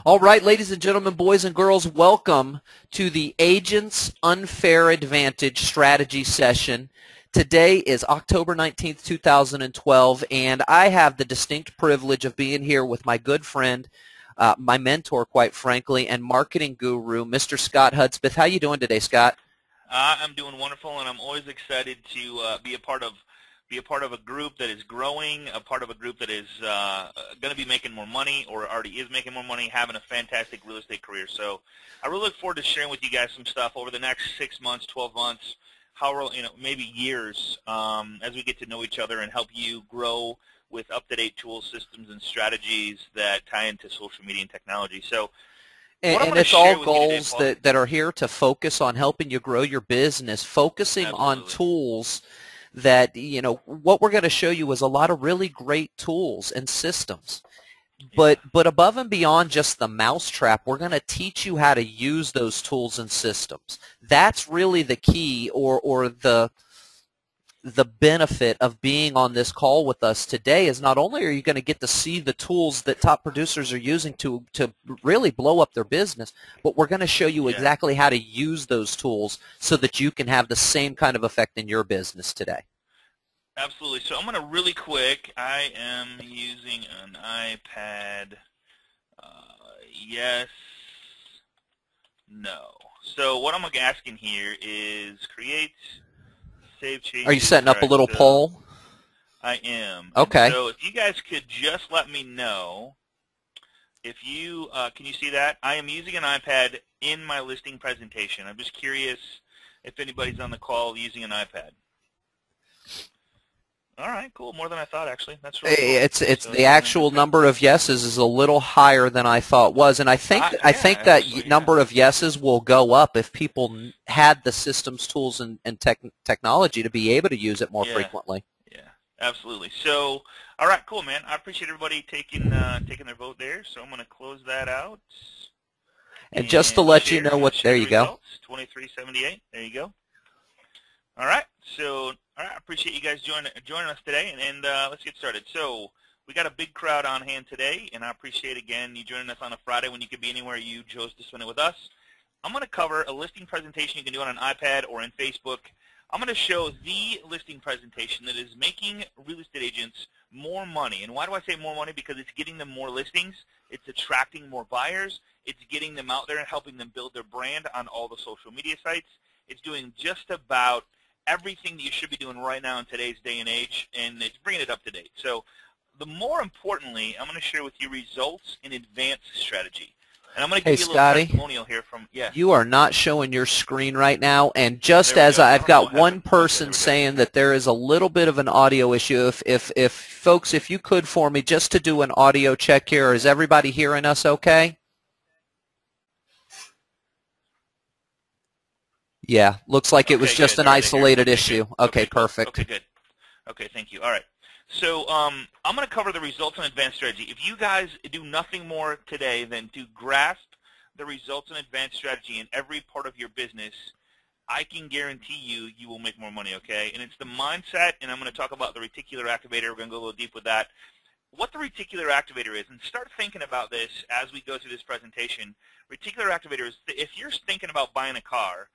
All right, ladies and gentlemen, boys and girls, welcome to the Agents Unfair Advantage Strategy Session. Today is October 19th, 2012, and I have the distinct privilege of being here with my good friend, my mentor, quite frankly, and marketing guru, Mr. Scott Hudspeth. How you doing today, Scott? I'm doing wonderful, and I'm always excited to be a part of a group that is growing, a part of a group that is going to be making more money or already is making more money, having a fantastic real estate career. So I really look forward to sharing with you guys some stuff over the next 6 months, 12 months, however, maybe years, as we get to know each other and help you grow with up-to-date tools, systems, and strategies that tie into social media and technology. So And it's all goals that are here to focus on helping you grow your business, focusing on tools that, what we're going to show you is a lot of really great tools and systems. But above and beyond just the mousetrap, we're going to teach you how to use those tools and systems. That's really the key or the benefit of being on this call with us today is not only are you going to get to see the tools that top producers are using to really blow up their business, but we're going to show you exactly how to use those tools so that you can have the same kind of effect in your business today. Absolutely. So I'm going to really quick. I am using an iPad. Yes. No. So what I'm asking here is create, save changes. Are you setting up a little poll? I am. Okay. And so if you guys could just let me know if you can you see that? I am using an iPad in my listing presentation. I'm just curious if anybody's on the call using an iPad. All right, cool. More than I thought, actually. That's really cool. It's so the actual number of yeses is a little higher than I thought was, and I think that number of yeses will go up if people had the systems, tools, and technology to be able to use it more frequently. Yeah, absolutely. So, all right, cool, man. I appreciate everybody taking their vote there. So I'm going to close that out. And just to let you know what, there you go. 2378. There you go. All right. So, all right, I appreciate you guys joining us today, and let's get started. So we got a big crowd on hand today, and I appreciate, again, you joining us on a Friday when you could be anywhere you chose to spend it with us. I'm going to cover a listing presentation you can do on an iPad or in Facebook. I'm going to show the listing presentation that is making real estate agents more money. And why do I say more money? Because it's getting them more listings. It's attracting more buyers. It's getting them out there and helping them build their brand on all the social media sites. It's doing just about everything that you should be doing right now in today's day and age, and it's bringing it up to date. So more importantly, I'm going to share with you results in advanced strategy. And I'm going to give you a little testimonial here from, You are not showing your screen right now, and just as I've got one person saying that there is a little bit of an audio issue, if folks, if you could for me just to do an audio check here, is everybody hearing us okay? Yeah, looks like it was just an isolated issue. Okay, perfect. Okay, good. Okay, thank you. All right. So I'm going to cover the results in advanced strategy. If you guys do nothing more today than to grasp the results in advanced strategy in every part of your business, I can guarantee you will make more money, okay? And it's the mindset, and I'm going to talk about the reticular activator. We're going to go a little deep with that. What the reticular activator is, and start thinking about this as we go through this presentation. Reticular activator is, if you're thinking about buying a car,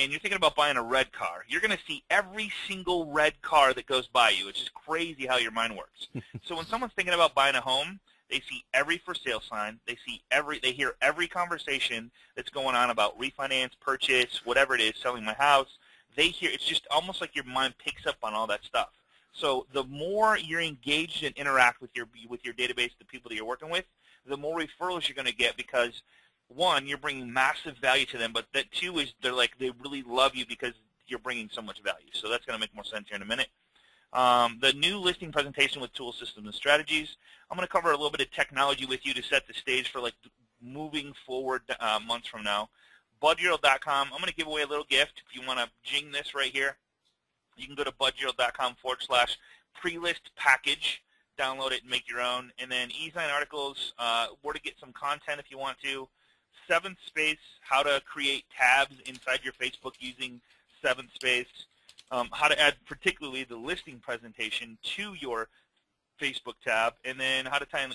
and you're thinking about buying a red car, you're going to see every single red car that goes by you. It's just crazy how your mind works. So when someone's thinking about buying a home, they see every for sale sign. They hear every conversation that's going on about refinance, purchase, whatever it is, selling my house. It's just almost like your mind picks up on all that stuff. So the more you're engaged and interact with your database, the people that you're working with, the more referrals you're going to get, because one, you're bringing massive value to them, but that two is they really love you because you're bringing so much value. So that's going to make more sense here in a minute. The new listing presentation with tools, systems, and strategies. I'm going to cover a little bit of technology with you to set the stage for moving forward months from now. Budgerald.com. I'm going to give away a little gift. If you want to jing this right here, you can go to budgerald.com/pre-list package. Download it and make your own. And then E-Sign articles, where to get some content if you want to. Seventh Space, how to create tabs inside your Facebook using Seventh Space, how to add particularly the listing presentation to your Facebook tab, and then how to tie in,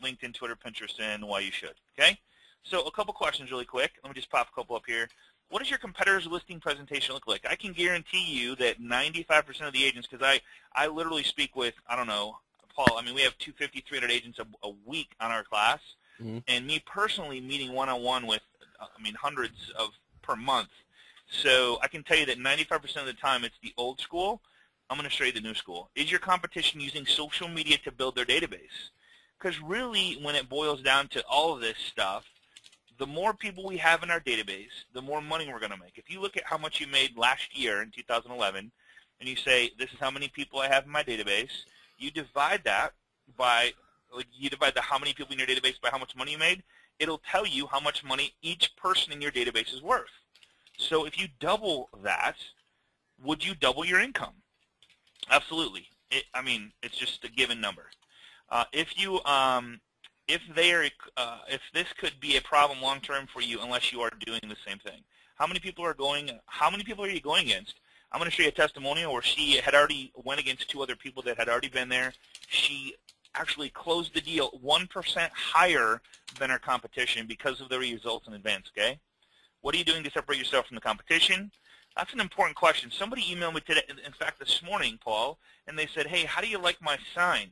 LinkedIn, Twitter, Pinterest, and why you should. Okay. So a couple questions really quick. Let me just pop a couple up here. What does your competitor's listing presentation look like? I can guarantee you that 95% of the agents, because I literally speak with, I don't know, Paul, I mean, we have 250, 300 agents a week on our class, and me personally meeting one-on-one with, hundreds of per month. So I can tell you that 95% of the time it's the old school. I'm going to show you the new school. Is your competition using social media to build their database? Because really, when it boils down to all of this stuff, the more people we have in our database, the more money we're going to make. If you look at how much you made last year in 2011, and you say, this is how many people I have in my database, you divide that by, how many people in your database by how much money you made, it'll tell you how much money each person in your database is worth. So if you double that, would you double your income? Absolutely. It's just a given number. If this could be a problem long term for you unless you are doing the same thing. How many people are you going against? I'm going to show you a testimonial where she had already went against 2 other people that had already been there. She actually closed the deal 1% higher than her competition because of the results in advance, okay? What are you doing to separate yourself from the competition? That's an important question. Somebody emailed me today, in fact this morning, Paul, and they said, hey, how do you like my sign?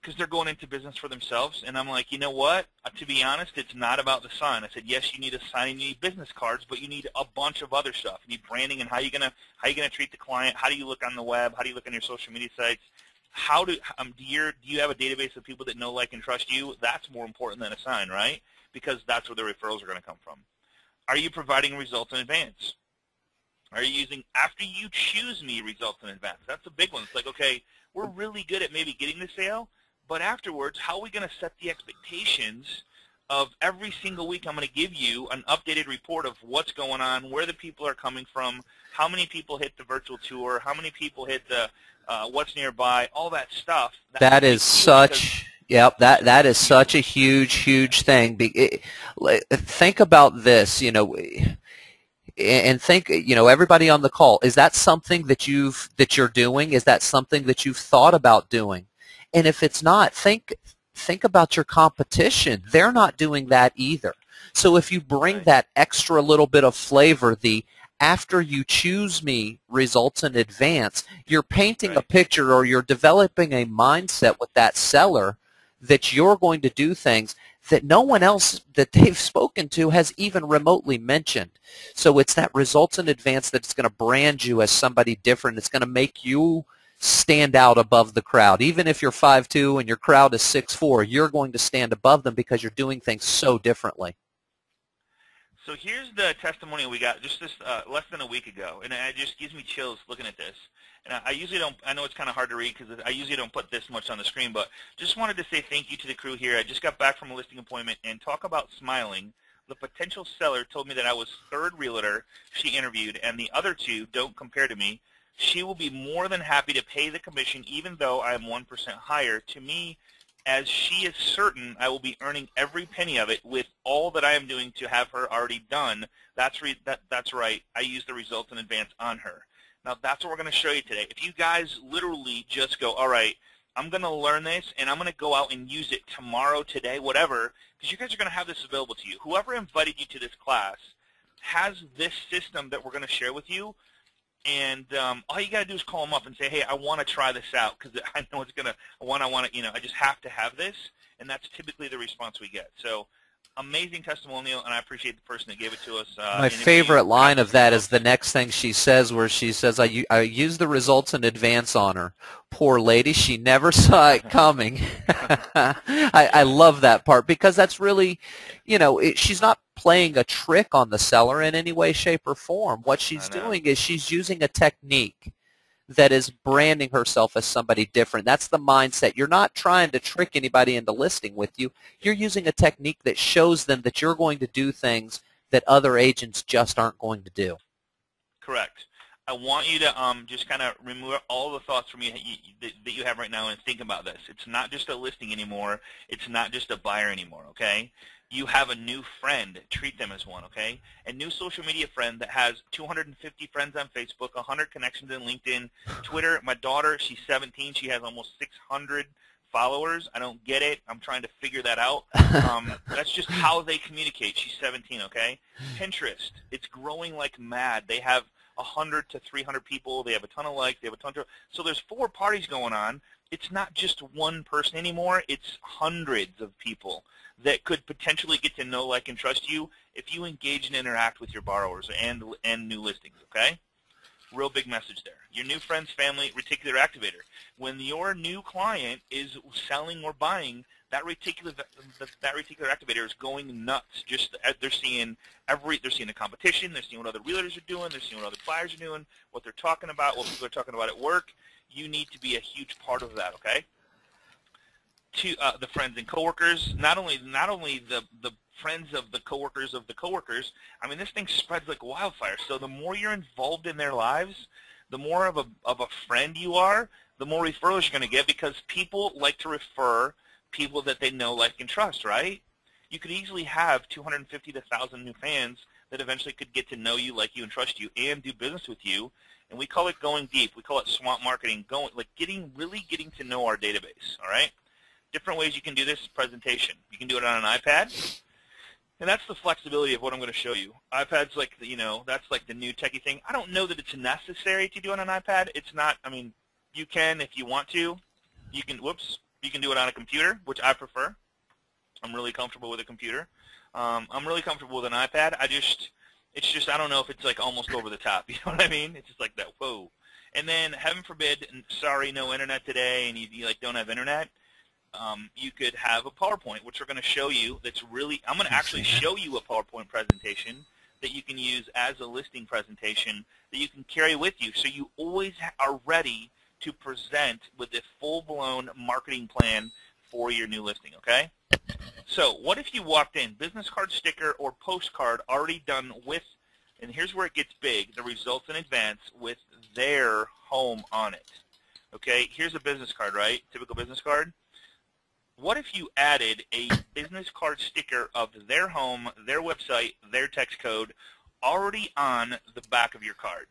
Because they're going into business for themselves. And I'm like, you know what? To be honest, it's not about the sign. I said, yes, you need a sign, you need business cards, but you need a bunch of other stuff. You need branding and how you gonna treat the client. How do you look on the web? How do you look on your social media sites? How do you have a database of people that know, like, and trust you? That's more important than a sign, right? Because that's where the referrals are going to come from. Are you providing results in advance? Are you using, after you choose me, results in advance? That's a big one. It's like, okay, we're really good at maybe getting the sale, but afterwards, how are we going to set the expectations of every single week I'm going to give you an updated report of what's going on, where the people are coming from, how many people hit the virtual tour, how many people hit the what's nearby, all that stuff. That is such... Yep, that is such a huge thing. Think about this, and think, everybody on the call, is that something that you're doing? Is that something that you've thought about doing? And if it's not, think about your competition. They're not doing that either. So if you bring that extra little bit of flavor, the after you choose me results in advance, you're painting a picture, or you're developing a mindset with that seller that you're going to do things that no one else that they've spoken to has even remotely mentioned. So it's that results in advance that's going to brand you as somebody different. It's going to make you stand out above the crowd. Even if you're 5'2" and your crowd is 6'4", you're going to stand above them because you're doing things so differently. So here's the testimonial we got just this less than a week ago, and it just gives me chills looking at this. And I usually don't, I know it's kind of hard to read because I usually don't put this much on the screen, but just wanted to say thank you to the crew here. I just got back from a listing appointment, and talk about smiling. The potential seller told me that I was third realtor she interviewed, and the other 2 don't compare to me. She will be more than happy to pay the commission even though I am 1% higher. To me, as she is certain I will be earning every penny of it with all that I am doing to have her already done. That's right. I use the results in advance on her. Now, that's what we're going to show you today. If you guys literally just go, all right, I'm going to learn this, and I'm going to go out and use it tomorrow, today, whatever, because you guys are going to have this available to you. Whoever invited you to this class has this system that we're going to share with you, and all you got to do is call them up and say, hey, I want to try this out because I know it's going to, I just have to have this, and that's typically the response we get. So amazing testimonial, and I appreciate the person that gave it to us. My favorite line of that is the next thing she says, where she says, I use the results in advance on her. Poor lady, she never saw it coming. I love that part because that's really, she's not playing a trick on the seller in any way, shape, or form. What she's doing is she's using a technique that is branding herself as somebody different. That's the mindset. You're not trying to trick anybody into listing with you. You're using a technique that shows them that you're going to do things that other agents just aren't going to do. Correct. I want you to just kind of remove all the thoughts from you that you have right now and think about this. It's not just a listing anymore. It's not just a buyer anymore, okay? You have a new friend. Treat them as one, okay? A new social media friend that has 250 friends on Facebook, 100 connections in LinkedIn, Twitter. My daughter, she's 17. She has almost 600 followers. I don't get it. I'm trying to figure that out. That's just how they communicate. She's 17, okay? Pinterest, it's growing like mad. They have 100 to 300 people. They have a ton of likes. They have a ton of so there's 4 parties going on. It's not just one person anymore. It's hundreds of people that could potentially get to know, like, and trust you if you engage and interact with your borrowers and new listings, okay? Real big message there. Your new friends, family, reticular activator. When your new client is selling or buying, that reticular activator is going nuts. Just they're seeing the competition, they're seeing what other realtors are doing, they're seeing what other buyers are doing, what they're talking about, what people are talking about at work. You need to be a huge part of that, okay? To the friends and coworkers, not only the friends of the coworkers of the coworkers. I mean, this thing spreads like wildfire. So the more you're involved in their lives, the more of a friend you are, the more referrals you're going to get, because people like to refer people that they know, like, and trust, right? You could easily have 250 to 1,000 new fans that eventually could get to know you, like you, and trust you, and do business with you. And we call it going deep. We call it swamp marketing, really getting to know our database, all right? Different ways you can do this presentation. You can do it on an iPad, and that's the flexibility of what I'm going to show you. iPad's like, that's like the new techie thing. I don't know that it's necessary to do it on an iPad. It's not, I mean, you can if you want to. You can, you can do it on a computer, which I prefer. I'm really comfortable with a computer. I'm really comfortable with an iPad. It's just, I don't know if it's like almost over the top. You know what I mean? It's just like that, whoa. And then, heaven forbid, sorry, no internet today, and you like don't have internet. You could have a PowerPoint, which we're going to show you. I'm going to actually show you a PowerPoint presentation that you can use as a listing presentation that you can carry with you, so you always are ready to present with a full-blown marketing plan for your new listing, okay? So what if you walked in, business card, sticker, or postcard already done with, and here's where it gets big, the results in advance with their home on it, okay? Here's a business card, right? Typical business card. What if you added a business card sticker of their home, their website, their text code already on the back of your card?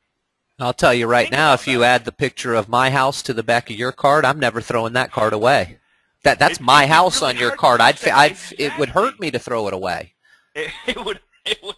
I'll tell you right now, if you add the picture of my house to the back of your card, I'm never throwing that card away. That's my house on your card. It would hurt me to throw it away. It would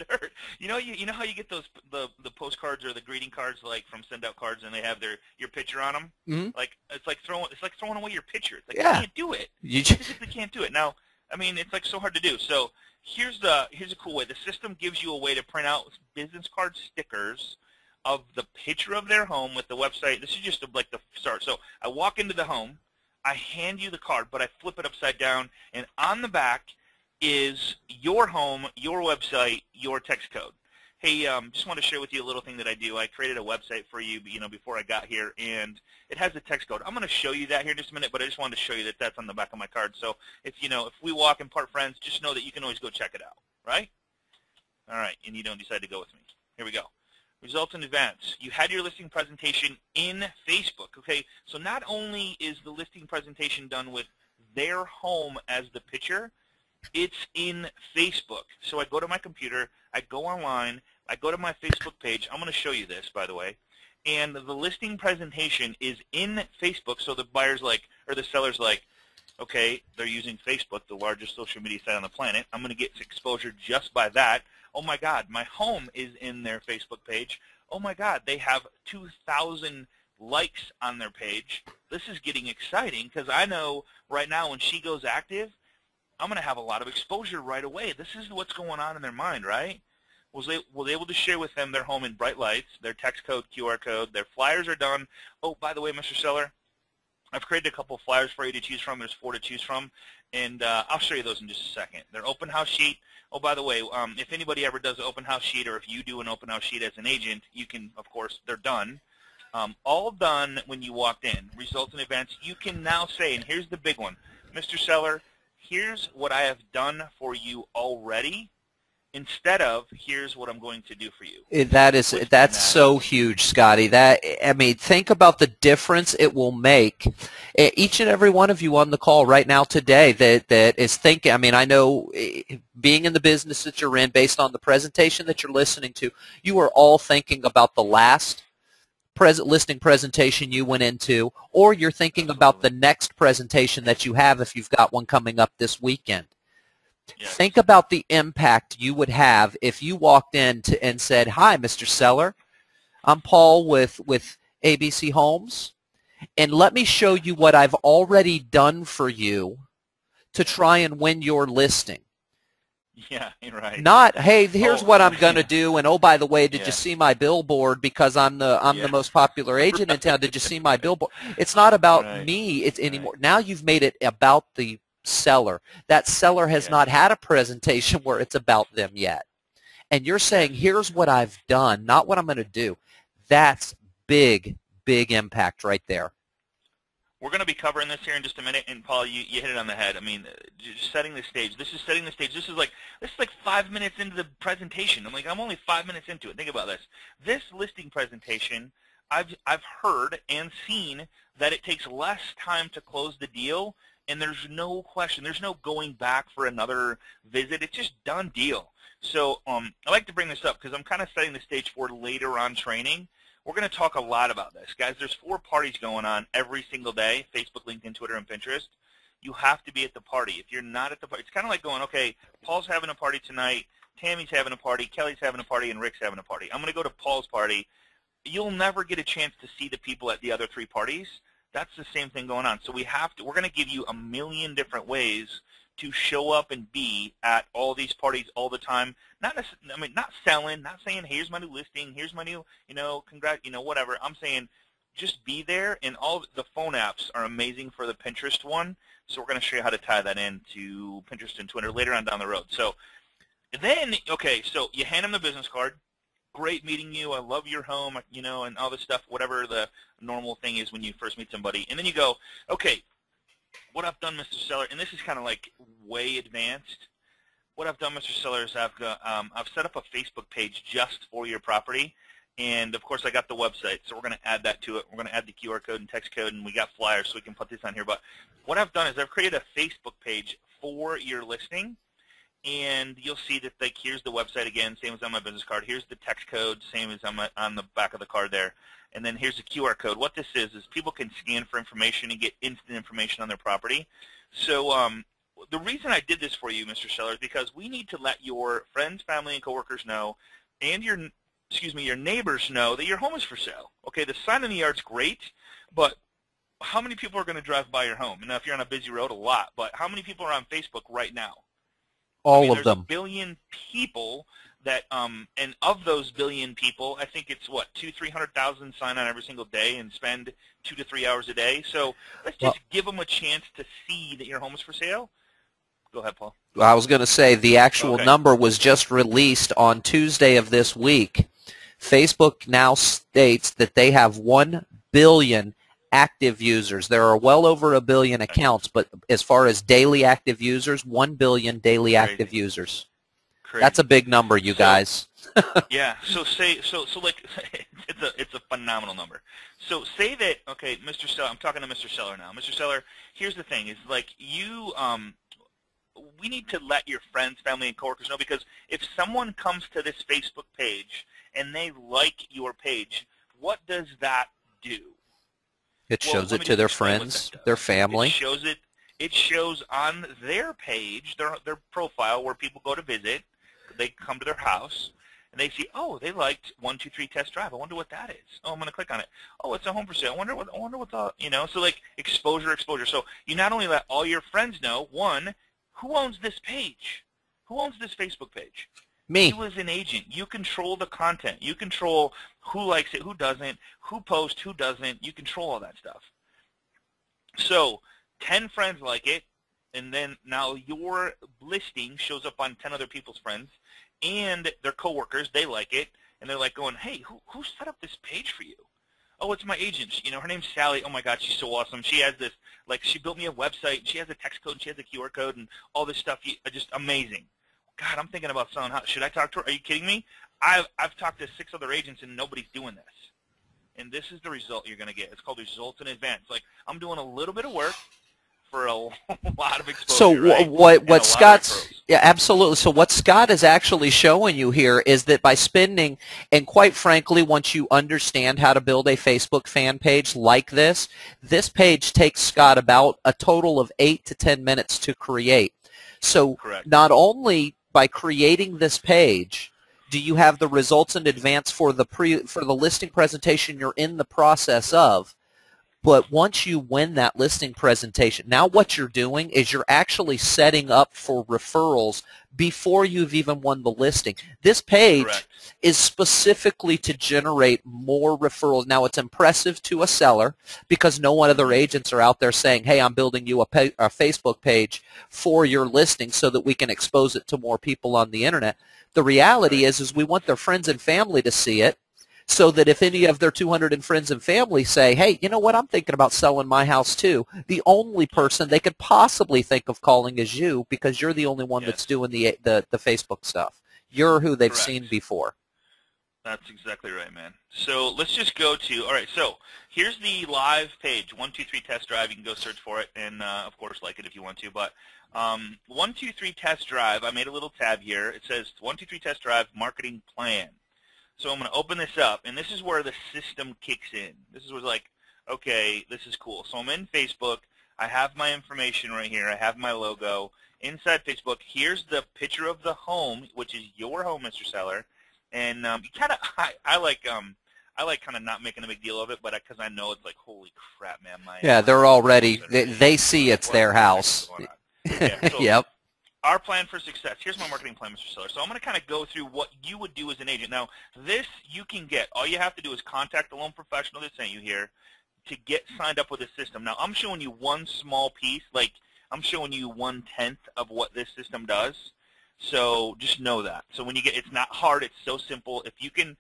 hurt. You know how you get those the postcards or the greeting cards, like from Send Out Cards, and they have your picture on them. Mm-hmm. Like it's like throwing away your picture. It's like, yeah. You can't do it. You physically can't do it. Now, I mean, it's like so hard to do. So here's a cool way. The system gives you a way to print out business card stickers of the picture of their home with the website. This is just like the start. So I walk into the home, I hand you the card, but I flip it upside down, and on the back is your home, your website, your text code. Hey, just want to share with you a little thing that I do. I created a website for you, before I got here, and it has a text code. I'm going to show you that here in just a minute, but I just wanted to show you that that's on the back of my card. So if we walk and part friends, just know that you can always go check it out, right? All right, and you don't decide to go with me. Here we go. Results in advance. You had your listing presentation in Facebook, okay? So not only is the listing presentation done with their home as the picture, it's in Facebook. So I go to my computer, I go online, I go to my Facebook page. I'm going to show you this, by the way. And the listing presentation is in Facebook, so the buyer's like, or the seller's like, okay, they're using Facebook, the largest social media site on the planet. I'm going to get exposure just by that. Oh my God, my home is in their Facebook page. Oh my God, they have 2,000 likes on their page. This is getting exciting because I know right now when she goes active, I'm going to have a lot of exposure right away. This is what's going on in their mind, right? Was able to share with them their home in bright lights, their text code, QR code, their flyers are done. Oh, by the way, Mr. Seller, I've created a couple of flyers for you to choose from. There's 4 to choose from, and I'll show you those in just a second. Their open house sheet. Oh, by the way, if anybody ever does an open house sheet, or if you do an open house sheet as an agent, you can, of course, they're done. All done when you walked in. Results in advance. You can now say, and here's the big one, Mr. Seller, here's what I have done for you already. instead of here's what I'm going to do for you. That's so huge, Scotty. I mean, think about the difference it will make. Each and every one of you on the call right now today that is thinking. I mean, I know being in the business that you're in, based on the presentation that you're listening to, you are all thinking about the last listing presentation you went into, or you're thinking about the next presentation that you have if you've got one coming up this weekend. Yes. Think about the impact you would have if you walked in and said, "Hi, Mr. Seller. I'm Paul with ABC Homes, and let me show you what I've already done for you to try and win your listing." Yeah, you're right. Not, "Hey, here's what I'm going to do, and oh, by the way, did you see my billboard because I'm the most popular agent in town? Did you see my billboard?" It's not about me anymore. Now you've made it about the seller. That seller has not had a presentation where it's about them yet. And you're saying, "Here's what I've done, not what I'm going to do." That's big, big impact right there. We're going to be covering this here in just a minute, and Paul, you hit it on the head. I mean, just setting the stage. This is setting the stage. This is like 5 minutes into the presentation. I'm only 5 minutes into it. Think about this. This listing presentation, I've heard and seen that it takes less time to close the deal, and there's no question. There's no going back for another visit. It's just done deal. So I like to bring this up because I'm kind of setting the stage for later on training. We're going to talk a lot about this. Guys, there's 4 parties going on every single day: Facebook, LinkedIn, Twitter, and Pinterest. You have to be at the party. If you're not at the party, it's kind of like going, okay, Paul's having a party tonight, Tammy's having a party, Kelly's having a party, and Rick's having a party. I'm going to go to Paul's party. You'll never get a chance to see the people at the other 3 parties. That's the same thing going on. So we're going to give you a million different ways to show up and be at all these parties all the time. Not selling, not saying, "Here's my new listing, here's my new, whatever." I'm saying just be there, and all the phone apps are amazing for the Pinterest one. So we're going to show you how to tie that into Pinterest and Twitter later on down the road. So then, okay, so you hand them the business card. "Great meeting you. I love your home," and all this stuff, whatever the normal thing is when you first meet somebody. And then you go, "Okay, what I've done, Mr. Seller," and this is kind of like way advanced. "What I've done, Mr. Seller, is I've set up a Facebook page just for your property, and of course I got the website, so we're going to add that to it. We're going to add the QR code and text code, and we got flyers, so we can put this on here. But what I've done is I've created a Facebook page for your listing, and you'll see that here's the website again, same as on my business card. Here's the text code, same as on the back of the card there. And then here's the QR code. What this is people can scan for information and get instant information on their property. So the reason I did this for you, Mr. Seller, is because we need to let your friends, family, and coworkers know, and your neighbors know that your home is for sale. Okay, the sign in the yard's great, but how many people are going to drive by your home? Now, if you're on a busy road, a lot. But how many people are on Facebook right now? All of them. There's a billion people that, and of those billion people, I think it's 200,000-300,000 sign on every single day and spend 2 to 3 hours a day. So let's just give them a chance to see that your home is for sale. Go ahead, Paul. I was going to say the actual number was just released on Tuesday of this week. Facebook now states that they have 1 billion active users. There are well over 1 billion accounts, but as far as daily active users, 1 billion daily active users. Crazy. That's a big number, you guys. Yeah. So like it's a phenomenal number. So say that, okay, Mr. Seller, I'm talking to Mr. Seller now. Mr. Seller, here's the thing: is like we need to let your friends, family, and coworkers know, because if someone comes to this Facebook page and they like your page, what does that do? It shows it to their friends, their family. It shows on their page, their profile, where people go to visit. They come to their house, and they see, oh, they liked 123 Test Drive. I wonder what that is. Oh, I'm going to click on it. Oh, it's a home for sale. I wonder what's all, So like exposure. So you not only let all your friends know, one, who owns this page? Who owns this Facebook page? Me. You as an agent. You control the content. You control who likes it, who doesn't, who posts, who doesn't. You control all that stuff. So 10 friends like it, and then now your listing shows up on 10 other people's friends and their coworkers. They like it, and they're like going, hey, who set up this page for you? Oh, it's my agent. Her name's Sally. Oh, my God, she's so awesome. She has this, she built me a website. She has a text code, and she has a QR code, and all this stuff. Just amazing. God, I'm thinking about selling house. Should I talk to her? Are you kidding me? I've talked to 6 other agents and nobody's doing this. And this is the result you're going to get. It's called results in advance. Like, I'm doing a little bit of work for a lot of exposure. So right? what Scott's, yeah, absolutely. So what Scott is actually showing you here is that by spending, and quite frankly, once you understand how to build a Facebook fan page like this page takes Scott about a total of 8 to 10 minutes to create. So Correct. Not only by creating this page do you have the results in advance for the listing presentation you're in the process of, but once you win that listing presentation, now what you're doing is you're actually setting up for referrals before you've even won the listing. This page Correct. is specifically to generate more referrals. Now, it's impressive to a seller because no one other agents are out there saying, hey, I'm building you a Facebook page for your listing so that we can expose it to more people on the internet. The reality is we want their friends and family to see it, so that if any of their 200 friends and family say, hey, you know what, I'm thinking about selling my house too, the only person they could possibly think of calling is you, because you're the only one that's doing the Facebook stuff. You're who they've seen before. That's exactly right, man. So let's just go to, all right, so here's the live page, 123 Test Drive. You can go search for it and, of course, like it if you want to. But 123 Test Drive, I made a little tab here. It says 123 Test Drive Marketing Plan. So I'm going to open this up, and this is where the system kicks in. This is where it's like, okay, this is cool. So I'm in Facebook. I have my information right here. I have my logo. Inside Facebook, here's the picture of the home, which is your home, Mr. Seller. And you kind of, I like kind of not making a big deal of it, but because I know it's like, holy crap, man. They're already, they see it's their house. Yeah, so, yep. Our plan for success. Here's my marketing plan, Mr. Seller. So I'm going to kind of go through what you would do as an agent. Now, this you can get. All you have to do is contact the loan professional that sent you here to get signed up with the system. Now, I'm showing you one small piece. Like, I'm showing you 1/10 of what this system does. So just know that. So when you get, it's not hard. It's so simple. If you can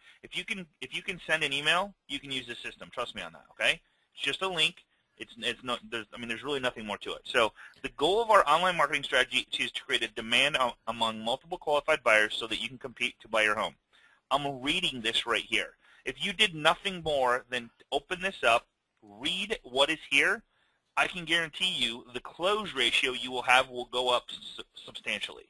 send an email, you can use the system. Trust me on that. Okay? It's just a link. It's not. There's really nothing more to it. So the goal of our online marketing strategy is to create a demand among multiple qualified buyers so that you can compete to buy your home. I'm reading this right here. If you did nothing more than open this up, read what is here, I can guarantee you the close ratio you will have will go up substantially.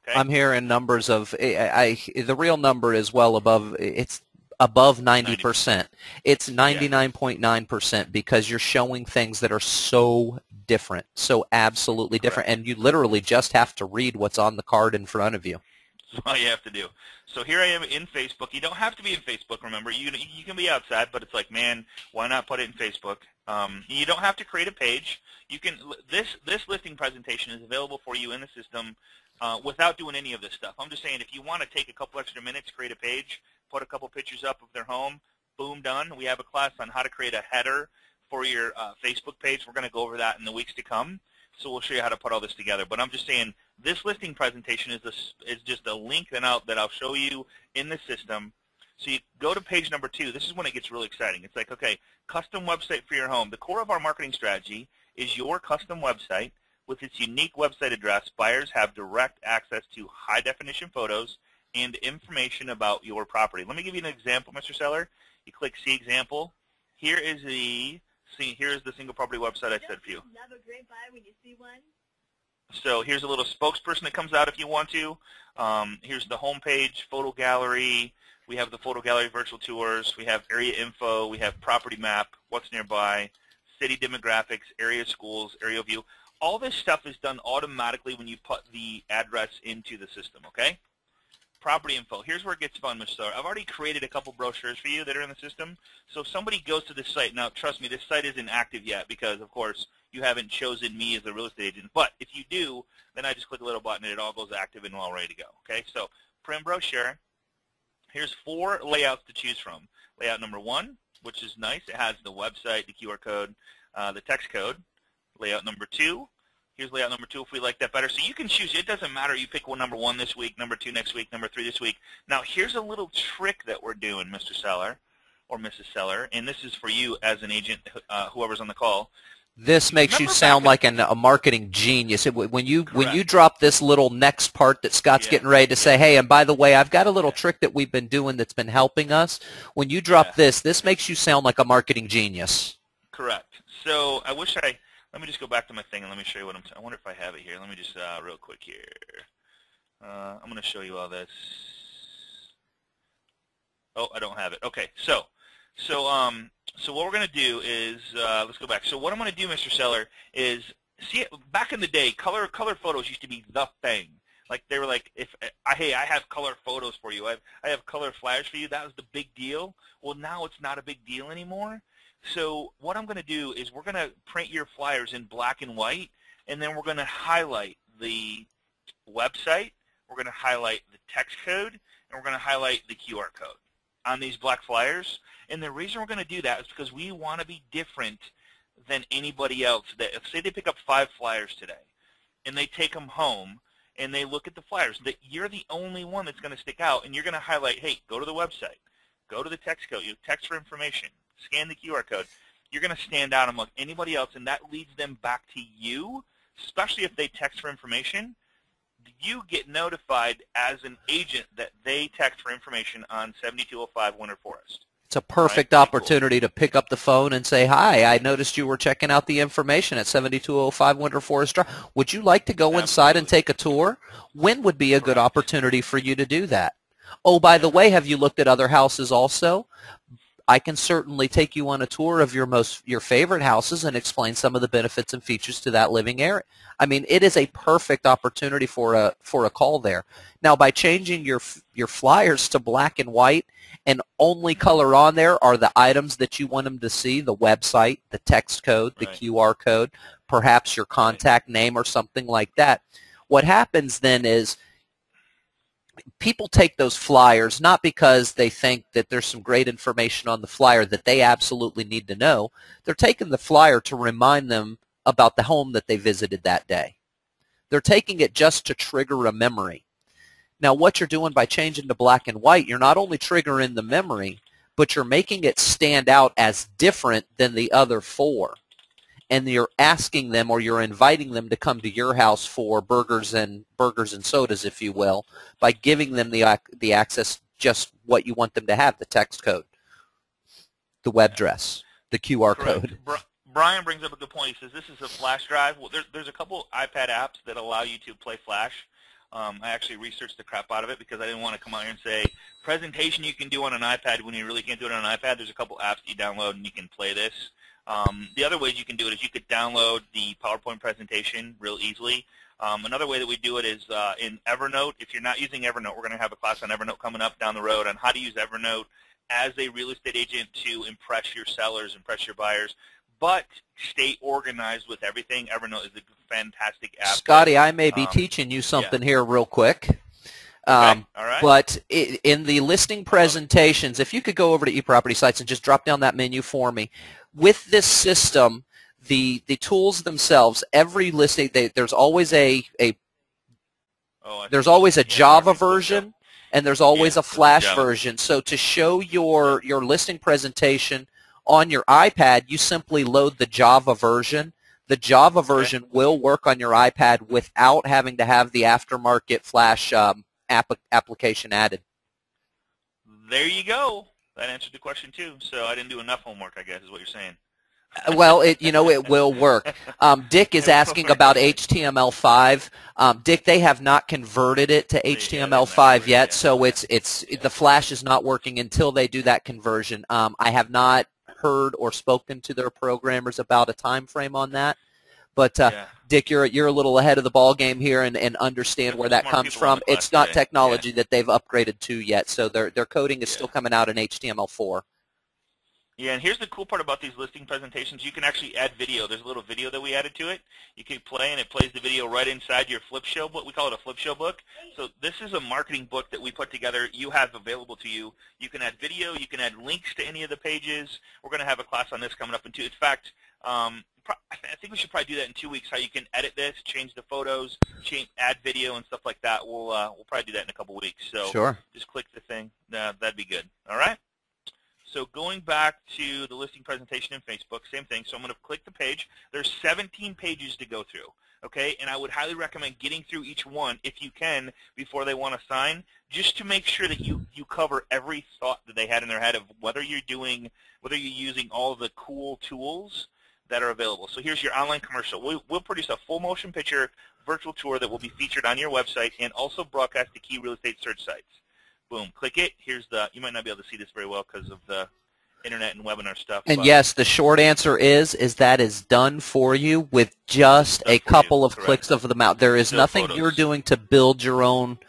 Okay? I'm hearing numbers of the real number is well above. It's above 90%. It's 99.9% because you're showing things that are so different, so absolutely different, and you literally just have to read what's on the card in front of you. That's all you have to do. So here I am in Facebook. You don't have to be in Facebook, remember. You can be outside, but it's like, man, why not put it in Facebook? You don't have to create a page. You can. This listing presentation is available for you in the system without doing any of this stuff. I'm just saying, if you want to take a couple extra minutes, create a page, put a couple pictures up of their home, boom, done. We have a class on how to create a header for your Facebook page. We're going to go over that in the weeks to come. So we'll show you how to put all this together. But I'm just saying, this listing presentation is just a link that I'll show you in the system. So you go to page number 2. This is when it gets really exciting. It's like, okay, custom website for your home. The core of our marketing strategy is your custom website. With its unique website address, buyers have direct access to high-definition photos and information about your property. Let me give you an example, Mr. Seller. You click See Example. Here is the single property website I said for you. Love a great buy when you see one. So here's a little spokesperson that comes out if you want to. Here's the home page, photo gallery. We have the photo gallery virtual tours. We have area info. We have property map, what's nearby, city demographics, area schools, area view. All this stuff is done automatically when you put the address into the system, okay? Property info. Here's where it gets fun, Mr. Seller. I've already created a couple brochures for you that are in the system. So if somebody goes to this site, now trust me, this site isn't active yet because, of course, you haven't chosen me as a real estate agent. But if you do, then I just click a little button and it all goes active and all ready to go. Okay, so print brochure. Here's 4 layouts to choose from. Layout number 1, which is nice. It has the website, the QR code, the text code. Layout number 2. Here's layout number 2 if we like that better. So you can choose. It doesn't matter. You pick number 1 this week, number 2 next week, number 3 this week. Now, here's a little trick that we're doing, Mr. Seller or Mrs. Seller, and this is for you as an agent, whoever's on the call. This makes you sound like a marketing genius. When you drop this little next part that Scott's getting ready to say, hey, and by the way, I've got a little trick that we've been doing that's been helping us. When you drop this makes you sound like a marketing genius. Correct. So I wish let me just go back to my thing and let me show you what I wonder if I have it here. Let me just real quick here. I'm going to show you all this. Oh, I don't have it. Okay, so what we're going to do is, let's go back. So what I'm going to do, Mr. Seller, is, see, back in the day, color photos used to be the thing. Like, they were like, hey, I have color photos for you. I have color flyers for you. That was the big deal. Well, now it's not a big deal anymore. So what I'm going to do is we're going to print your flyers in black and white, and then we're going to highlight the website, we're going to highlight the text code, and we're going to highlight the QR code on these black flyers. And the reason we're going to do that is because we want to be different than anybody else. That, say they pick up 5 flyers today, and they take them home, and they look at the flyers, that you're the only one that's going to stick out, and you're going to highlight, hey, go to the website, go to the text code, you text for information, scan the QR code. You're going to stand out among anybody else, and that leads them back to you, especially if they text for information. You get notified as an agent that they text for information on 7205 Winter Forest. It's a perfect opportunity to pick up the phone and say, hi, I noticed you were checking out the information at 7205 Winter Forest Drive. Would you like to go inside and take a tour? When would be a good opportunity for you to do that? Oh, by the way, have you looked at other houses also? I can certainly take you on a tour of your favorite houses and explain some of the benefits and features to that living area. I mean, it is a perfect opportunity for a call there. Now, by changing your flyers to black and white, and only color on there are the items that you want them to see, the website, the text code, the QR code, perhaps your contact name or something like that. What happens then is people take those flyers not because they think that there's some great information on the flyer that they absolutely need to know. They're taking the flyer to remind them about the home that they visited that day. They're taking it just to trigger a memory. Now, what you're doing by changing to black and white, you're not only triggering the memory, but you're making it stand out as different than the other 4. And you're asking them, or you're inviting them to come to your house for burgers and sodas, if you will, by giving them the access, just what you want them to have, the text code, the web address, the QR code. Brian brings up a good point. He says this is a flash drive. Well, there's a couple iPad apps that allow you to play flash. I actually researched the crap out of it because I didn't want to come out here and say presentation you can do on an iPad when you really can't do it on an iPad. There's a couple apps that you download and you can play this. The other ways you can do it is you could download the PowerPoint presentation real easily. Another way that we do it is in Evernote. If you're not using Evernote, we're going to have a class on Evernote coming up down the road on how to use Evernote as a real estate agent to impress your sellers, impress your buyers, but stay organized with everything. Evernote is a fantastic app. Scotty, I may be teaching you something here real quick. All right. But in the listing presentations, if you could go over to eProperty Sites and just drop down that menu for me. With this system, the tools themselves, every listing, there's always a Java version, and there's always a Flash version. So to show your listing presentation on your iPad, you simply load the Java version. The Java version will work on your iPad without having to have the aftermarket Flash application added. There you go. That answered the question too. So I didn't do enough homework, I guess, is what you're saying. Well, it will work. Dick is asking about HTML5. Dick, they have not converted it to HTML5 yet, so it's the Flash is not working until they do that conversion. I have not heard or spoken to their programmers about a time frame on that. But Dick, you're a little ahead of the ball game here and understand where that comes from. It's not technology that they've upgraded to yet, so their coding is still coming out in HTML4. Yeah, and here's the cool part about these listing presentations. You can actually add video. There's a little video that we added to it. You can play, and it plays the video right inside your flip show book. We call it a flip show book. So this is a marketing book that we put together. You have available to you. You can add video. You can add links to any of the pages. We're going to have a class on this coming up in 2. In fact, I think we should probably do that in 2 weeks, how you can edit this, change the photos, add video and stuff like that. We'll probably do that in a couple weeks. So sure. Just click the thing. That'd be good. All right? So going back to the listing presentation in Facebook, same thing. So I'm going to click the page. There's 17 pages to go through, okay? And I would highly recommend getting through each one, if you can, before they want to sign, just to make sure that you cover every thought that they had in their head of whether you're using all of the cool tools that are available. So here's your online commercial. We'll produce a full motion picture virtual tour that will be featured on your website and also broadcast to key real estate search sites. Boom, click it. Here's the, you might not be able to see this very well because of the internet and webinar stuff. And yes, the short answer is that is done for you with just a couple of clicks of the mouse. There is nothing you're doing to build your own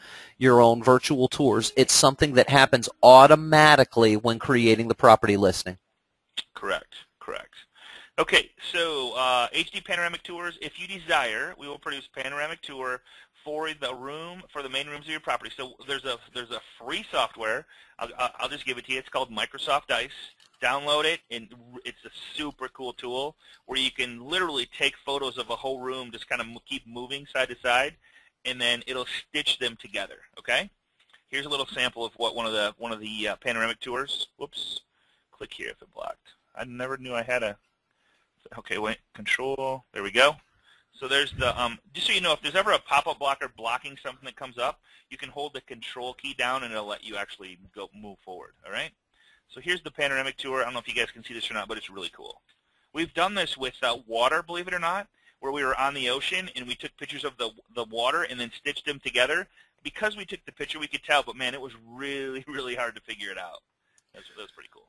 virtual tours. It's something that happens automatically when creating the property listing. Correct. Okay, so HD panoramic tours. If you desire, we will produce panoramic tour for the main rooms of your property. So there's a free software. I'll just give it to you. It's called Microsoft Ice. Download it, and it's a super cool tool where you can literally take photos of a whole room, just kind of keep moving side to side, and then it'll stitch them together. Okay. Here's a little sample of what one of the panoramic tours. Whoops. Click here if it blocked. I never knew I had a. Okay, wait. Control. There we go. So there's the, just so you know, if there's ever a pop-up blocker blocking something that comes up, you can hold the control key down and it'll let you actually move forward, all right? So here's the panoramic tour. I don't know if you guys can see this or not, but it's really cool. We've done this with water, believe it or not, where we were on the ocean and we took pictures of the water and then stitched them together. Because we took the picture, we could tell, but man, it was really, really hard to figure it out. That was pretty cool.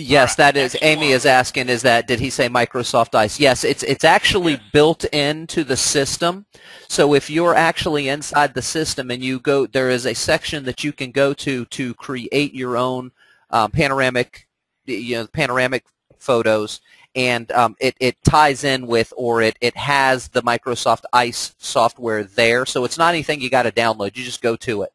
Yes, that is. Amy is asking, did he say Microsoft Ice? Yes, it's actually built into the system. So if you're actually inside the system and you go, there is a section that you can go to create your own panoramic photos, and it ties in with, or it has the Microsoft Ice software there. So it's not anything you got to download. You just go to it.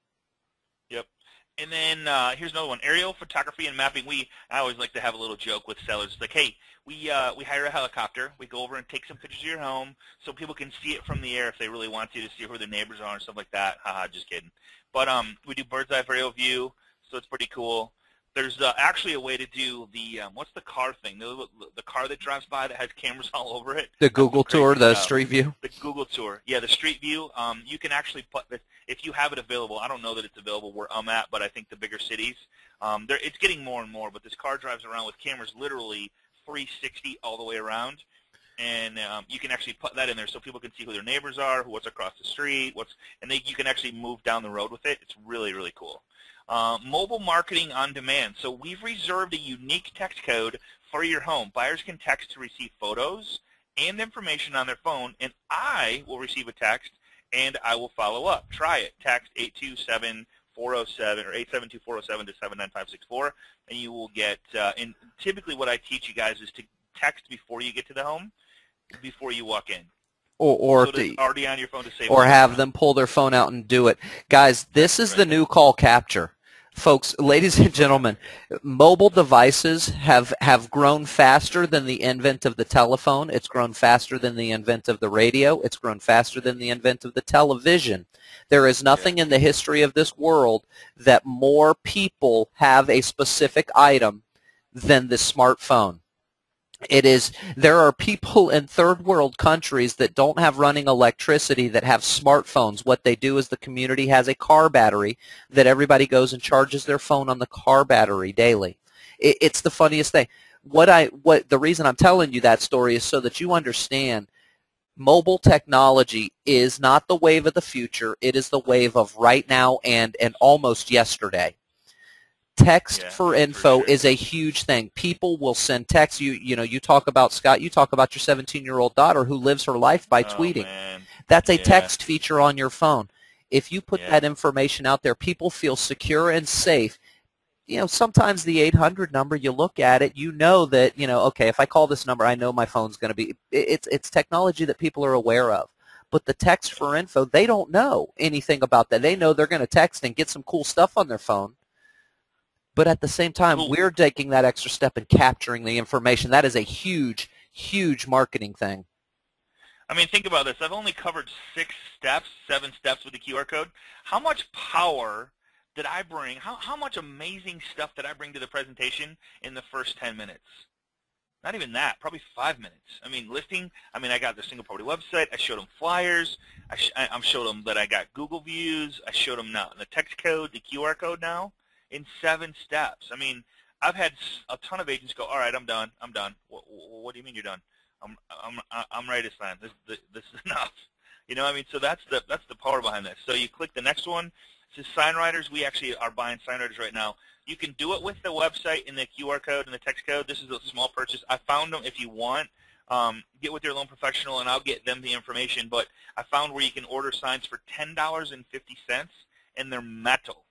And then here's another one, aerial photography and mapping. I always like to have a little joke with sellers. It's like, hey, we hire a helicopter. We go over and take some pictures of your home so people can see it from the air if they really want to see who their neighbors are and stuff like that. Haha, just kidding. But we do bird's eye aerial view, so it's pretty cool. There's actually a way to do the, what's the car thing? The car that drives by that has cameras all over it. The Google tour, the street view? The Google tour. Yeah, the street view. You can actually put this, if you have it available. I don't know that it's available where I'm at, but I think the bigger cities, it's getting more and more. But this car drives around with cameras literally 360 all the way around. And you can actually put that in there so people can see who their neighbors are, what's across the street, you can actually move down the road with it. It's really, really cool. Mobile marketing on demand. So we've reserved a unique text code for your home. Buyers can text to receive photos and information on their phone, and I will receive a text, and I will follow up. Try it. Text 827-407 or 872-407 to 79564, and you will get, and typically what I teach you guys is to text before you get to the home, before you walk in. Or so already on your phone to save. Or have them pull their phone out and do it. Guys, this is the new call capture. Folks, ladies and gentlemen, mobile devices have grown faster than the advent of the telephone. It's grown faster than the advent of the radio. It's grown faster than the advent of the television. There is nothing in the history of this world that more people have a specific item than the smartphone. There are people in third world countries that don't have running electricity that have smartphones. What they do is the community has a car battery that everybody goes and charges their phone on the car battery daily. It's the funniest thing. The reason I'm telling you that story is so that you understand mobile technology is not the wave of the future. It is the wave of right now and almost yesterday. Text for info is a huge thing. People will send texts. You talk about, Scott, you talk about your 17-year-old daughter who lives her life by tweeting. Man. That's a text feature on your phone. If you put that information out there, people feel secure and safe. Sometimes the 800 number, you look at it, you know that, okay, if I call this number, I know my phone's going to be, it's technology that people are aware of. But the text for info, they don't know anything about that. They know they're going to text and get some cool stuff on their phone. But at the same time, we're taking that extra step and capturing the information. That is a huge, huge marketing thing. I mean, think about this. I've only covered 7 steps with the QR code. How much power did I bring, how much amazing stuff did I bring to the presentation in the first 10 minutes? Not even that, probably 5 minutes. I mean, listing, I got the single property website. I showed them flyers. I showed them that I got Google views. I showed them now the text code, the QR code now in 7 steps. I mean, I've had a ton of agents go, all right, I'm done. I'm done. What do you mean you're done? I'm ready to sign. This is enough. You know, I mean, so that's the power behind this. So you click the next one. It says sign writers. We actually are buying sign writers right now. You can do it with the website and the QR code and the text code. This is a small purchase. I found them if you want. Get with your loan professional, and I'll get them the information. But I found where you can order signs for $10.50, and they're metal.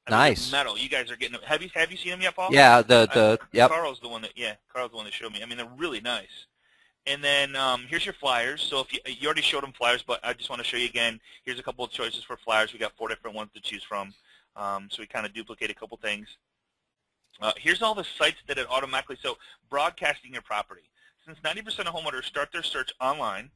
Nice. They're metal. You guys are getting them. Have you seen them yet, Paul? Yeah. Yep. Carl's the one that showed me. I mean, they're really nice. And then here's your flyers. So if you already showed them flyers, but I just want to show you again. Here's a couple of choices for flyers. We got 4 different ones to choose from. So we kind of duplicate a couple things. Here's all the sites that it automatically, so broadcasting your property. Since 90% of homeowners start their search online,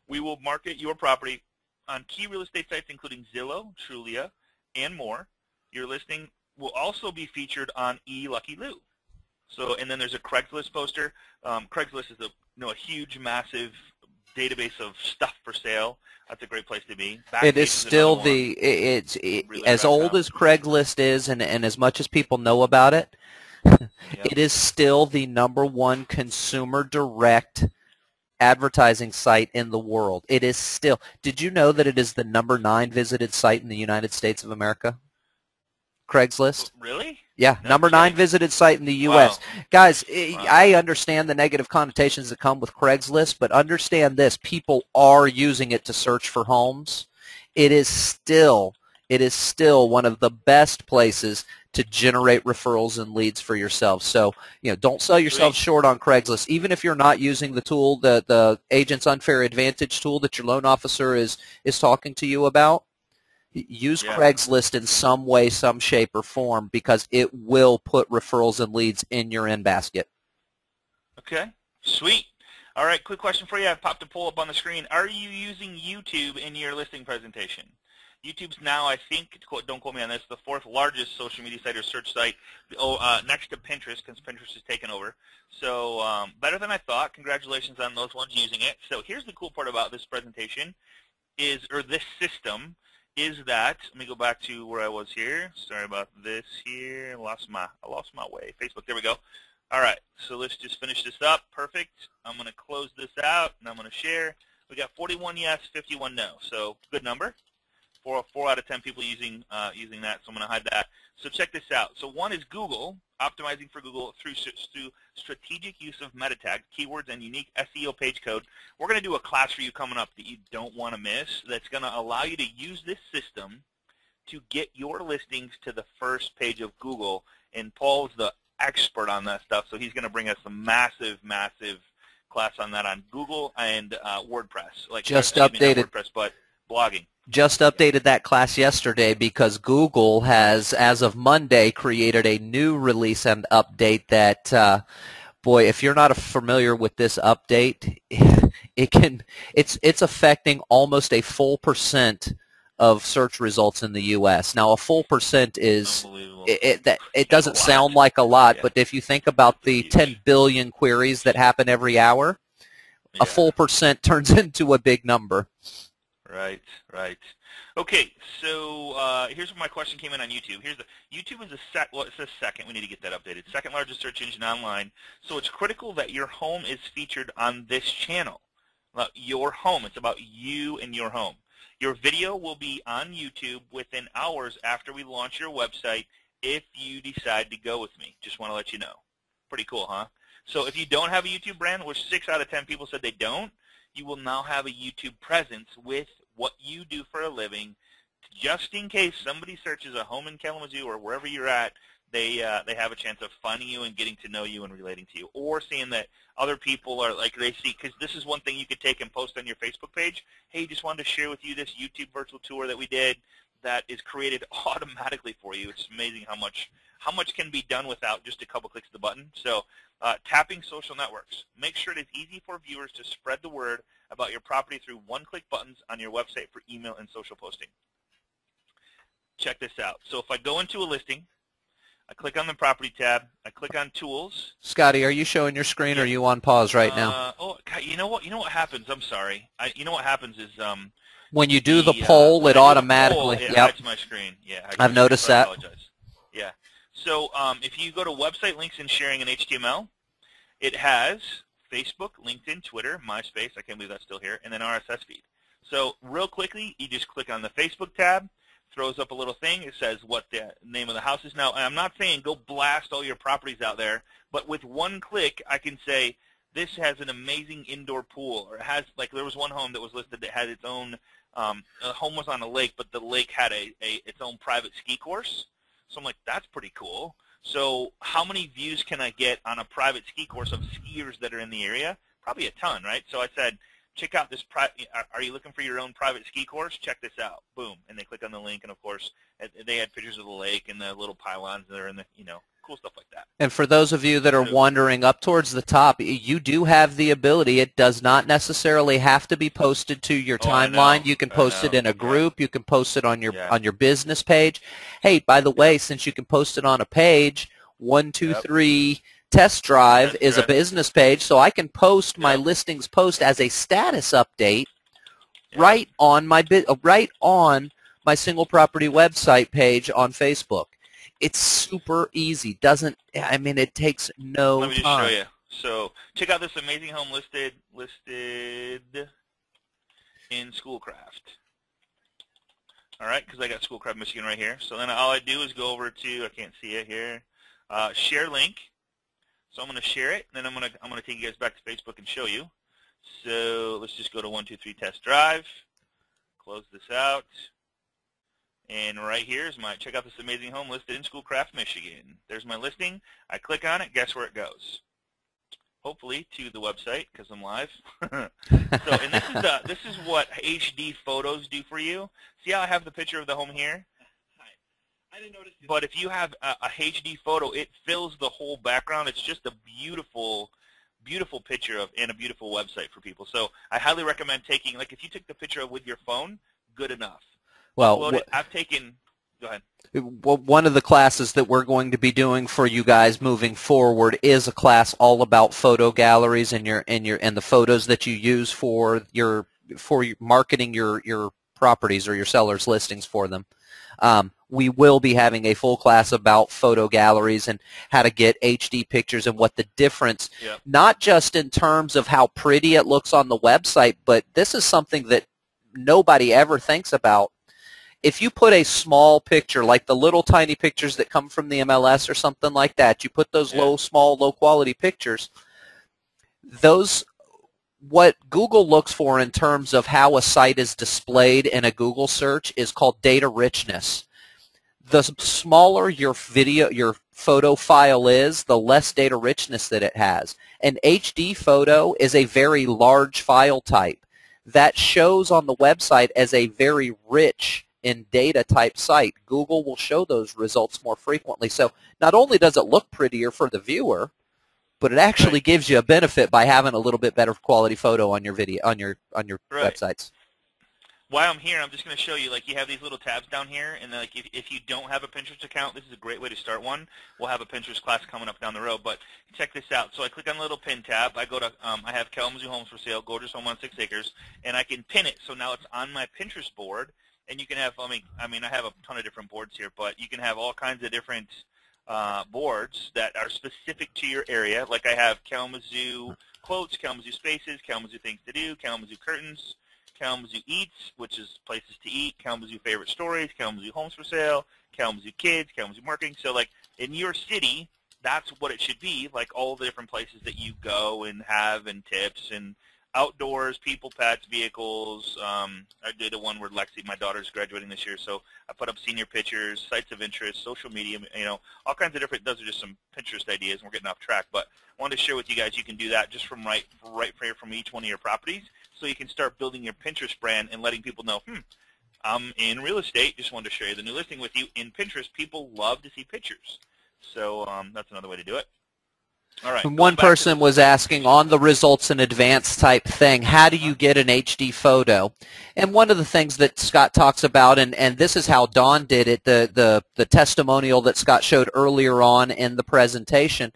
we will market your property on key real estate sites including Zillow, Trulia, and more. Your listing will also be featured on eLuckyLoo. So, and then there's a Craigslist poster. Craigslist is a huge, massive database of stuff for sale. That's a great place to be. It is still really as old as Craigslist is, and as much as people know about it, it is still the #1 consumer direct advertising site in the world. It is still. Did you know that it is the #9 visited site in the United States of America? Craigslist. Really? Yeah, no, #9 visited site in the U.S. Wow. Guys, wow. I understand the negative connotations that come with Craigslist, but understand this. People are using it to search for homes. It is still one of the best places to generate referrals and leads for yourself. So, don't sell yourself short on Craigslist. Even if you're not using the tool, the Agent's Unfair Advantage tool that your loan officer is talking to you about, use Craigslist in some way, some shape, or form, because it will put referrals and leads in your in basket. Okay, sweet. All right, quick question for you. I've popped a poll up on the screen. Are you using YouTube in your listing presentation? YouTube's now, I think, don't quote me on this, the 4th largest social media site or search site, next to Pinterest, because Pinterest has taken over. So better than I thought. Congratulations on those ones using it. So here's the cool part about this presentation or this system, is that, let me go back to where I was here. Sorry about this here. I lost my way. Facebook, there we go. All right, so let's just finish this up. Perfect. I'm going to close this out, and I'm going to share. We got 41 yes, 51 no. So good number. 4 out of 10 people using that, so I'm going to hide that. So check this out. So one is Google, optimizing for Google through strategic use of meta tags, keywords, and unique SEO page code. We're going to do a class for you coming up that you don't want to miss that's going to allow you to use this system to get your listings to the first page of Google. And Paul's the expert on that stuff, so he's going to bring us a massive, massive class on that on Google and WordPress. Just updated. Not WordPress, but blogging. Just updated that class yesterday because Google has, as of Monday, created a new release and update that, boy, if you're not familiar with this update, it's affecting almost a full % of search results in the U.S. Now, a full % is it doesn't sound like a lot, but if you think about the 10 billion queries that happen every hour, a full % turns into a big number. Right, right. Okay, so here's where my question came in on YouTube. YouTube is it says second. We need to get that updated. Second largest search engine online. So it's critical that your home is featured on this channel. Your home. It's about you and your home. Your video will be on YouTube within hours after we launch your website if you decide to go with me. Just want to let you know. Pretty cool, huh? So if you don't have a YouTube brand, which 6 out of 10 people said they don't, you will now have a YouTube presence with what you do for a living, just in case somebody searches a home in Kalamazoo or wherever you're at, they have a chance of finding you and getting to know you and relating to you, or seeing that other people are like they see, because this is one thing you could take and post on your Facebook page. Hey, just wanted to share with you this YouTube virtual tour that we did that is created automatically for you. It's amazing how much can be done without just a couple clicks of the button. So tapping social networks. Make sure it is easy for viewers to spread the word about your property through one-click buttons on your website for email and social posting. check this out. So if I go into a listing, I click on the property tab, I click on tools. Scotty, are you showing your screen or are you on pause right now? Oh, God, you know what happens? I'm sorry. You know what happens is when you do the poll, it automatically. It hides my screen. Yeah, I've noticed that. I apologize. Yeah. So if you go to website links and sharing in HTML, it has Facebook, LinkedIn, Twitter, MySpace. I can't believe that's still here, and then RSS feed. So real quickly, you just click on the Facebook tab, throws up a little thing. It says what the name of the house is. Now, I'm not saying go blast all your properties out there, but with one click, I can say this has an amazing indoor pool, or it has, like there was one home that was listed that had its own, the home was on a lake, but the lake had its own private ski course. So I'm like, that's pretty cool. So how many views can I get on a private ski course of skiers that are in the area? Probably a ton, right? So I said, check out this. Are you looking for your own private ski course? Check this out. Boom, and they click on the link, and of course, they had pictures of the lake and the little pylons that are in the, cool stuff like that. And for those of you that are wondering, up towards the top, you do have the ability. It does not necessarily have to be posted to your timeline. You can post it in a group. You can post it on your business page. Hey, by the way, since you can post it on a page, 123 Test Drive is a business page, so I can post my listings post as a status update right on my single property website page on Facebook. It's super easy. It takes no time. Let me just show you. So check out this amazing home listed in Schoolcraft. All right, because I got Schoolcraft, Michigan right here. So then all I do is go over to, I can't see it here, share link. So I'm going to share it, and then I'm going to take you guys back to Facebook and show you. So let's just go to 123 Test Drive, close this out. And right here is check out this amazing home listed in Schoolcraft, Michigan. There's my listing. I click on it. Guess where it goes? Hopefully to the website because I'm live. So, and this is what HD photos do for you. See how I have the picture of the home here? I didn't notice it. But if you have a HD photo, it fills the whole background. It's just a beautiful, beautiful picture and a beautiful website for people. So I highly recommend taking, like if you took the picture with your phone, good enough. Well, I've taken, go ahead. One of the classes that we're going to be doing for you guys moving forward is a class all about photo galleries and the photos that you use for marketing your properties or your sellers' listings for them. We will be having a full class about photo galleries and how to get HD pictures and what the difference, not just in terms of how pretty it looks on the website, but this is something that nobody ever thinks about. If you put a small picture, like the little tiny pictures that come from the MLS or something like that, you put those small, low-quality pictures, what Google looks for in terms of how a site is displayed in a Google search is called data richness. The smaller your photo file is, the less data richness that it has. An HD photo is a very large file type that shows on the website as a very rich in data type site. Google will show those results more frequently. So not only does it look prettier for the viewer, but it actually gives you a benefit by having a little bit better quality photo on your websites. While I'm here, I'm just going to show you, like, you have these little tabs down here, and like if you don't have a Pinterest account, this is a great way to start one. We'll have a Pinterest class coming up down the road, but check this out. So I click on the little pin tab. I go to, I have Kalamazoo Homes for Sale, gorgeous home on 6 acres, and I can pin it. So now it's on my Pinterest board, and you can have, I have a ton of different boards here, but you can have all kinds of different boards that are specific to your area. Like I have Kalamazoo quotes, Kalamazoo spaces, Kalamazoo things to do, Kalamazoo curtains, Kalamazoo Eats, which is places to eat, Kalamazoo favorite stories, Kalamazoo Homes for Sale, Kalamazoo Kids, Kalamazoo Marketing. So like in your city, that's what it should be, like all the different places that you go and have and tips and outdoors, people, pets, vehicles. I did a one where Lexi, my daughter's graduating this year, so I put up senior pictures, sites of interest, social media, all kinds of different, those are just some Pinterest ideas, and we're getting off track, but I wanted to share with you guys, you can do that just from right here from each one of your properties, so you can start building your Pinterest brand and letting people know, I'm in real estate, just wanted to share the new listing with you. In Pinterest, people love to see pictures, so that's another way to do it. All right. One person was asking on the results in advance type thing, how do you get an HD photo? And one of the things that Scott talks about, and this is how Dawn did it, the testimonial that Scott showed earlier on in the presentation,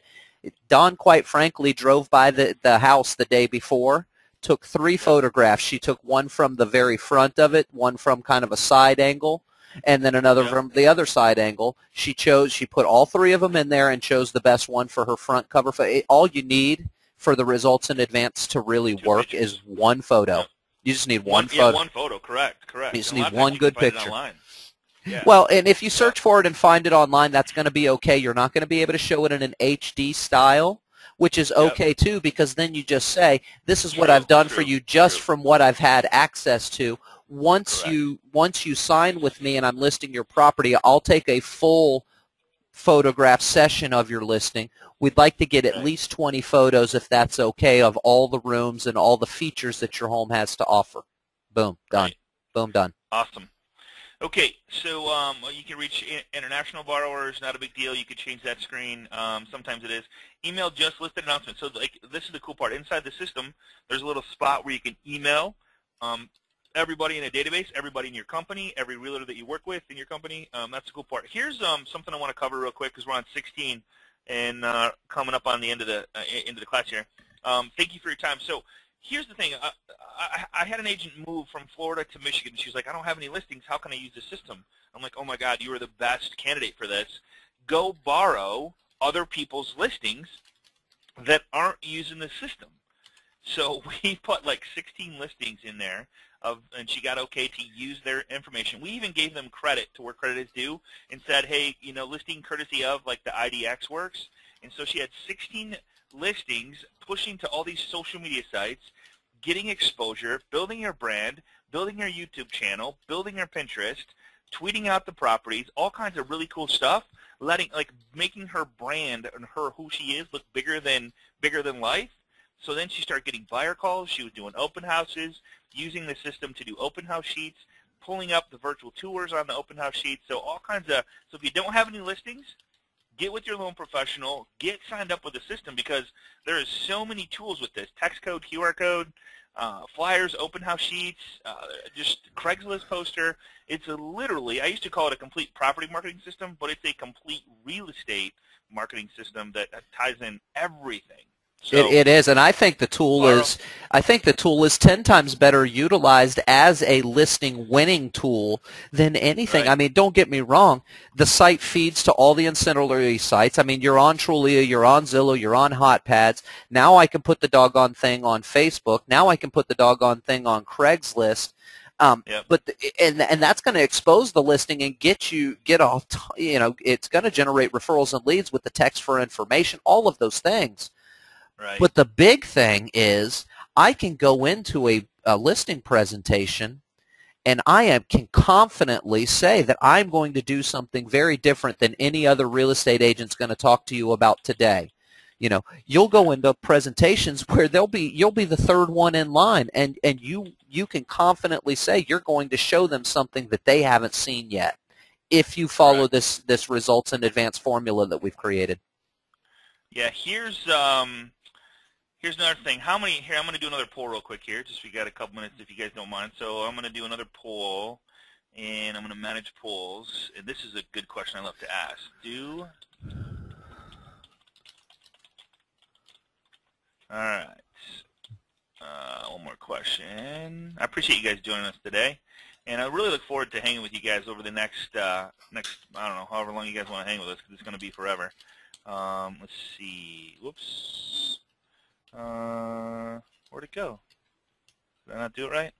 Dawn, quite frankly, drove by the house the day before, took 3 photographs. She took one from the very front of it, one from kind of a side angle, and then another from the other side angle. She put all 3 of them in there and chose the best one for her front cover. All you need for the results in advance to really work is one photo. Yep. You just need one photo. Yeah, one photo, correct. You just need one good picture. Yeah. Well, and if you search for it and find it online, that's going to be okay. You're not going to be able to show it in an HD style, which is okay too, because then you just say, this is what I've done for you just from what I've had access to. Once you sign with me and I'm listing your property, I'll take a full photograph session of your listing. We'd like to get at least 20 photos, if that's okay, of all the rooms and all the features that your home has to offer. Boom, done. Right. Boom, done. Awesome. Okay, so you can reach international borrowers, not a big deal. You could change that screen. Sometimes it is. Email just listed announcements. So this is the cool part. Inside the system, there's a little spot where you can email everybody in a database, everybody in your company, every realtor that you work with in your company. That's the cool part. Here's something I want to cover real quick because we're on 16 and coming up on the end of the class here. Thank you for your time. So here's the thing. I had an agent move from Florida to Michigan. She was like, I don't have any listings. How can I use the system? I'm like, oh, my God, you are the best candidate for this. Go borrow other people's listings that aren't using the system. So we put like 16 listings in there, and she got okay to use their information. We even gave them credit to where credit is due and said, hey, listing courtesy of, like the IDX works. And so she had 16 listings pushing to all these social media sites, getting exposure, building your brand, building your YouTube channel, building your Pinterest, tweeting out the properties, all kinds of really cool stuff, making her brand and who she is look bigger than life. So then she started getting buyer calls. She was doing open houses, using the system to do open house sheets, pulling up the virtual tours on the open house sheets. So all kinds of, so if you don't have any listings, get with your loan professional, get signed up with the system because there is so many tools with this. Text code, QR code, flyers, open house sheets, just Craigslist poster. It's literally, I used to call it a complete property marketing system, but it's a complete real estate marketing system that ties in everything. So, it is, and I think the tool is 10 times better utilized as a listing winning tool than anything. Right. I mean, don't get me wrong. The site feeds to all the ancillary sites. I mean, you're on Trulia, you're on Zillow, you're on HotPads. Now I can put the doggone thing on Facebook. Now I can put the doggone thing on Craigslist. But and that's going to expose the listing and it's going to generate referrals and leads with the text for information, all of those things. Right. But the big thing is I can go into a listing presentation and can confidently say that I'm going to do something very different than any other real estate agent's going to talk to you about today. You'll go into presentations where you'll be the third one in line, and you can confidently say you're going to show them something that they haven't seen yet if you follow this results in advance formula that we've created. Yeah, here's another thing. I'm going to do another poll real quick here. Just we got a couple minutes if you guys don't mind. So I'm going to do another poll, and I'm going to manage polls. And this is a good question I love to ask. All right. One more question. I appreciate you guys joining us today, and I really look forward to hanging with you guys over the next I don't know, however long you guys want to hang with us, because it's going to be forever. Let's see. Whoops. Where'd it go? Did I not do it right?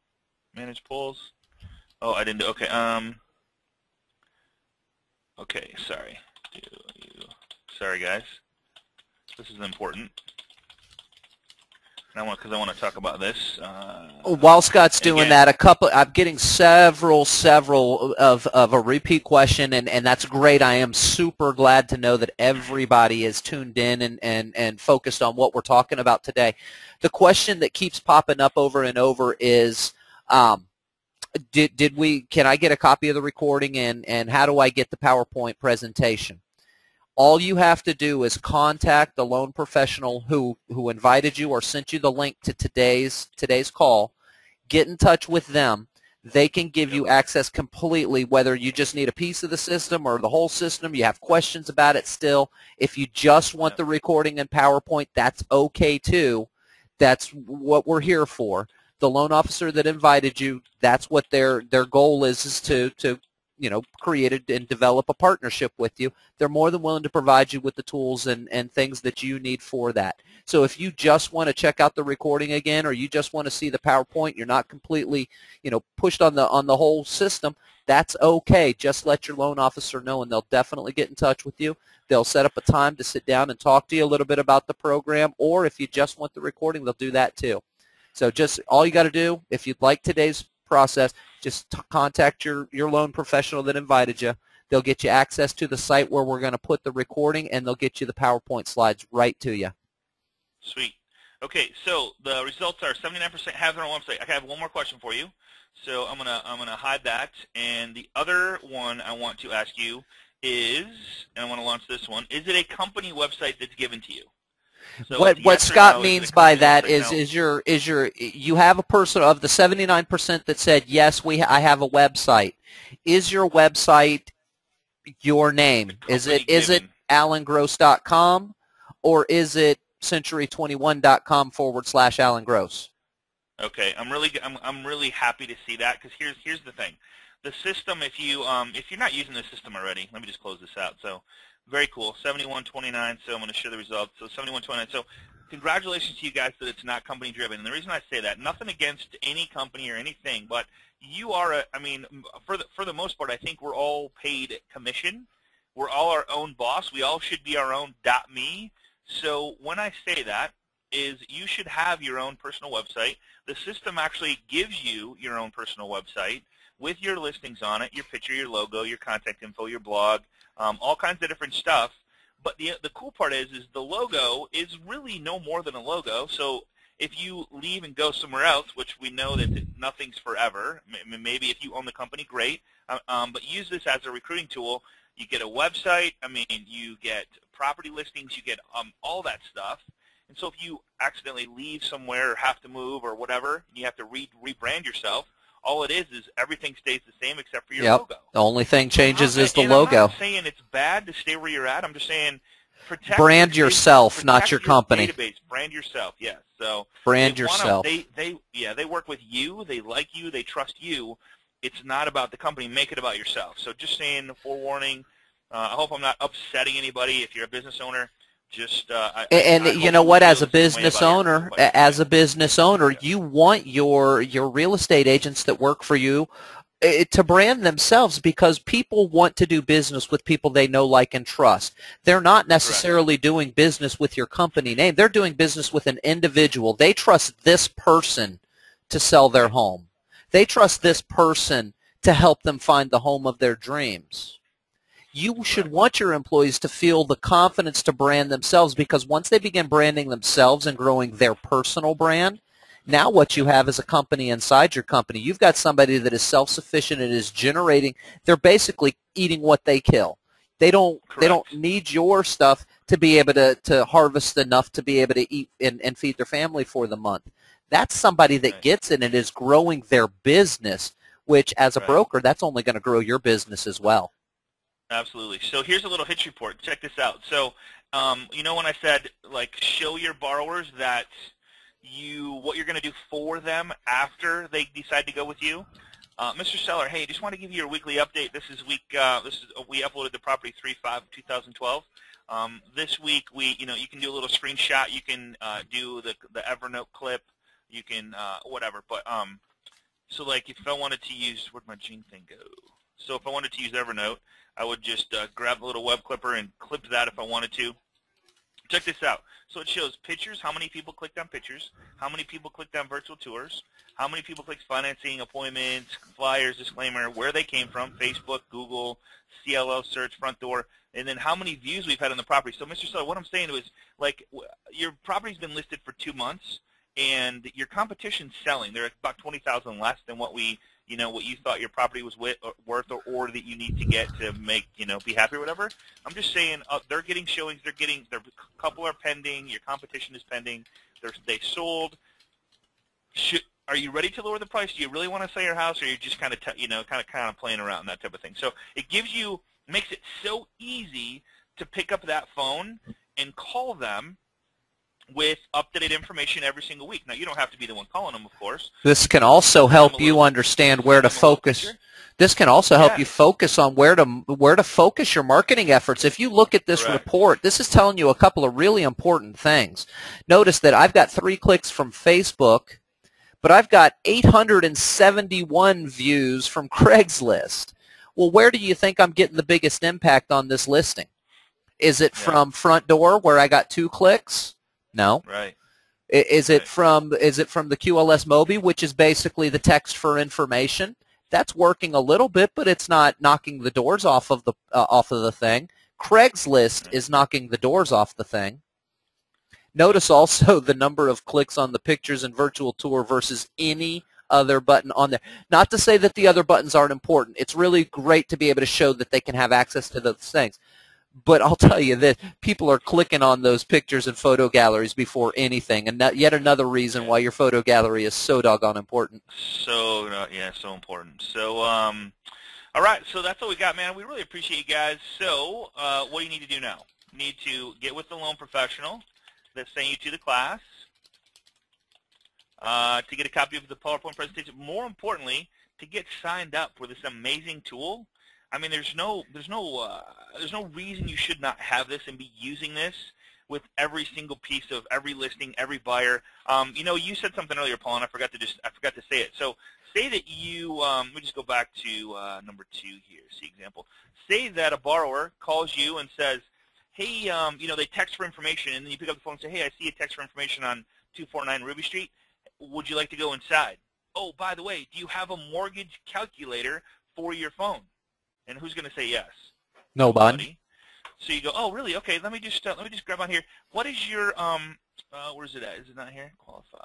Manage polls. Oh, I didn't do. Okay. Okay. Sorry. Sorry, guys. This is important. Because I want to talk about this. While Scott's doing that, I'm getting several of a repeat question, and that's great. I am super glad to know that everybody is tuned in and focused on what we're talking about today. The question that keeps popping up over and over is, can I get a copy of the recording, and how do I get the PowerPoint presentation? All you have to do is contact the loan professional who invited you or sent you the link to today's call. Get in touch with them. They can give you access completely, whether you just need a piece of the system or the whole system. You have questions about it still. If you just want the recording in PowerPoint, that's okay too. That's what we're here for. The loan officer that invited you, that's what their goal is to create and develop a partnership with you. They're more than willing to provide you with the tools and things that you need for that. So if you just want to check out the recording again, or you just want to see the PowerPoint, you're not completely, pushed on the whole system, that's okay. Just let your loan officer know, and they'll definitely get in touch with you. They'll set up a time to sit down and talk to you a little bit about the program, or if you just want the recording, they'll do that too. So just all you got to do, if you'd like today's process, just contact your loan professional that invited you. They'll get you access to the site where we're going to put the recording, and they'll get you the PowerPoint slides right to you. Sweet. Okay, so the results are 79% have their own website. I have one more question for you. So I'm gonna hide that. And the other one I want to ask you is, and I want to launch this one, is it a company website that's given to you? So what Scott means by that is you have a person of the 79% that said yes, I have a website. Is your website your name? Is it alangross.com, or is it century21.com/Alan Gross? Okay, I'm really happy to see that, because here's the thing. The system, if you're not using the system already, let me just close this out. So very cool, 7129. So I'm going to share the results. So 7129. So congratulations to you guys that it's not company driven. And the reason I say that, nothing against any company or anything, but you are for the most part, I think we're all paid commission. We're all our own boss. We all should be our own .me. So when I say that, is you should have your own personal website. The system actually gives you your own personal website with your listings on it, your picture, your logo, your contact info, your blog, all kinds of different stuff. But the cool part is the logo is really no more than a logo. So if you leave and go somewhere else, which we know that nothing's forever, maybe if you own the company, great, but use this as a recruiting tool. You get a website, you get property listings, you get all that stuff. And so if you accidentally leave somewhere or have to move or whatever, and you have to rebrand yourself, all it is everything stays the same except for your logo. The only thing changes is the logo. I'm not saying it's bad to stay where you're at. I'm just saying brand yourself, not your company. Database. Brand yourself, yes. So brand yourself. They work with you. They like you. They trust you. It's not about the company. Make it about yourself. So just saying, forewarning. I hope I'm not upsetting anybody. If you're a business owner, just and you know what? As a business owner, you want your real estate agents that work for you to brand themselves, because people want to do business with people they know, like, and trust. They're not necessarily doing business with your company name. They're doing business with an individual. They trust this person to sell their home. They trust this person to help them find the home of their dreams. You should want your employees to feel the confidence to brand themselves, because once they begin branding themselves and growing their personal brand, now what you have is a company inside your company. You've got somebody that is self-sufficient and is generating. They're basically eating what they kill. They don't need your stuff to be able to harvest enough to be able to eat and feed their family for the month. That's somebody that gets it and is growing their business, which as a broker, that's only going to grow your business as well. Absolutely. So here's a little hitch report. Check this out. So when I said, like, show your borrowers that what you're going to do for them after they decide to go with you. Mr. Seller, hey, just want to give you your weekly update. This is we uploaded the property 3/5/2012. This week you can do a little screenshot. You can do the Evernote clip. You can whatever. But so like if I wanted to use, where'd my Gene thing go? So if I wanted to use Evernote, I would just grab a little web clipper and clip that if I wanted to. Check this out. So it shows pictures, how many people clicked on pictures, how many people clicked on virtual tours, how many people clicked financing, appointments, flyers, disclaimer, where they came from, Facebook, Google, CLO search, front door, and then how many views we've had on the property. So Mr. Seller, what I'm saying is, like, your property's been listed for 2 months, and your competition's selling. They're about 20,000 less than what we what you thought your property was worth or that you need to get to make, be happy or whatever. I'm just saying they're getting showings. Their couple are pending. Your competition is pending. They sold. Are you ready to lower the price? Do you really want to sell your house, or are you just kind of playing around and that type of thing? So it makes it so easy to pick up that phone and call them with up-to-date information every single week. Now, you don't have to be the one calling them, of course. This can also help you understand where to focus. This can also help you focus on where to focus your marketing efforts. If you look at this report, this is telling you a couple of really important things. Notice that I've got 3 clicks from Facebook, but I've got 871 views from Craigslist. Well, where do you think I'm getting the biggest impact on this listing? Is it from Front Door, where I got 2 clicks? No. Right. Is it from the QLS Mobi, which is basically the text for information? That's working a little bit, but it's not knocking the doors off of the thing. Craigslist is knocking the doors off the thing. Notice also the number of clicks on the pictures and virtual tour versus any other button on there. Not to say that the other buttons aren't important. It's really great to be able to show that they can have access to those things. But I'll tell you this, people are clicking on those pictures and photo galleries before anything, and yet another reason why your photo gallery is so doggone important. So important. So, all right, so that's what we got, man. We really appreciate you guys. So, what do you need to do now? You need to get with the loan professional that's sending you to the class to get a copy of the PowerPoint presentation. More importantly, to get signed up for this amazing tool. I mean, there's no reason you should not have this and be using this with every single piece of every listing, every buyer. You said something earlier, Paul, and I forgot to say it. So say that you, let me just go back to number 2 here. See example. Say that a borrower calls you and says, hey, they text for information, and then you pick up the phone and say, hey, I see a text for information on 249 Ruby Street. Would you like to go inside? Oh, by the way, do you have a mortgage calculator for your phone? And who's going to say yes? Nobody. So you go, oh, really? Okay, let me just grab on here. What is your where is it at? Is it not here? Qualify.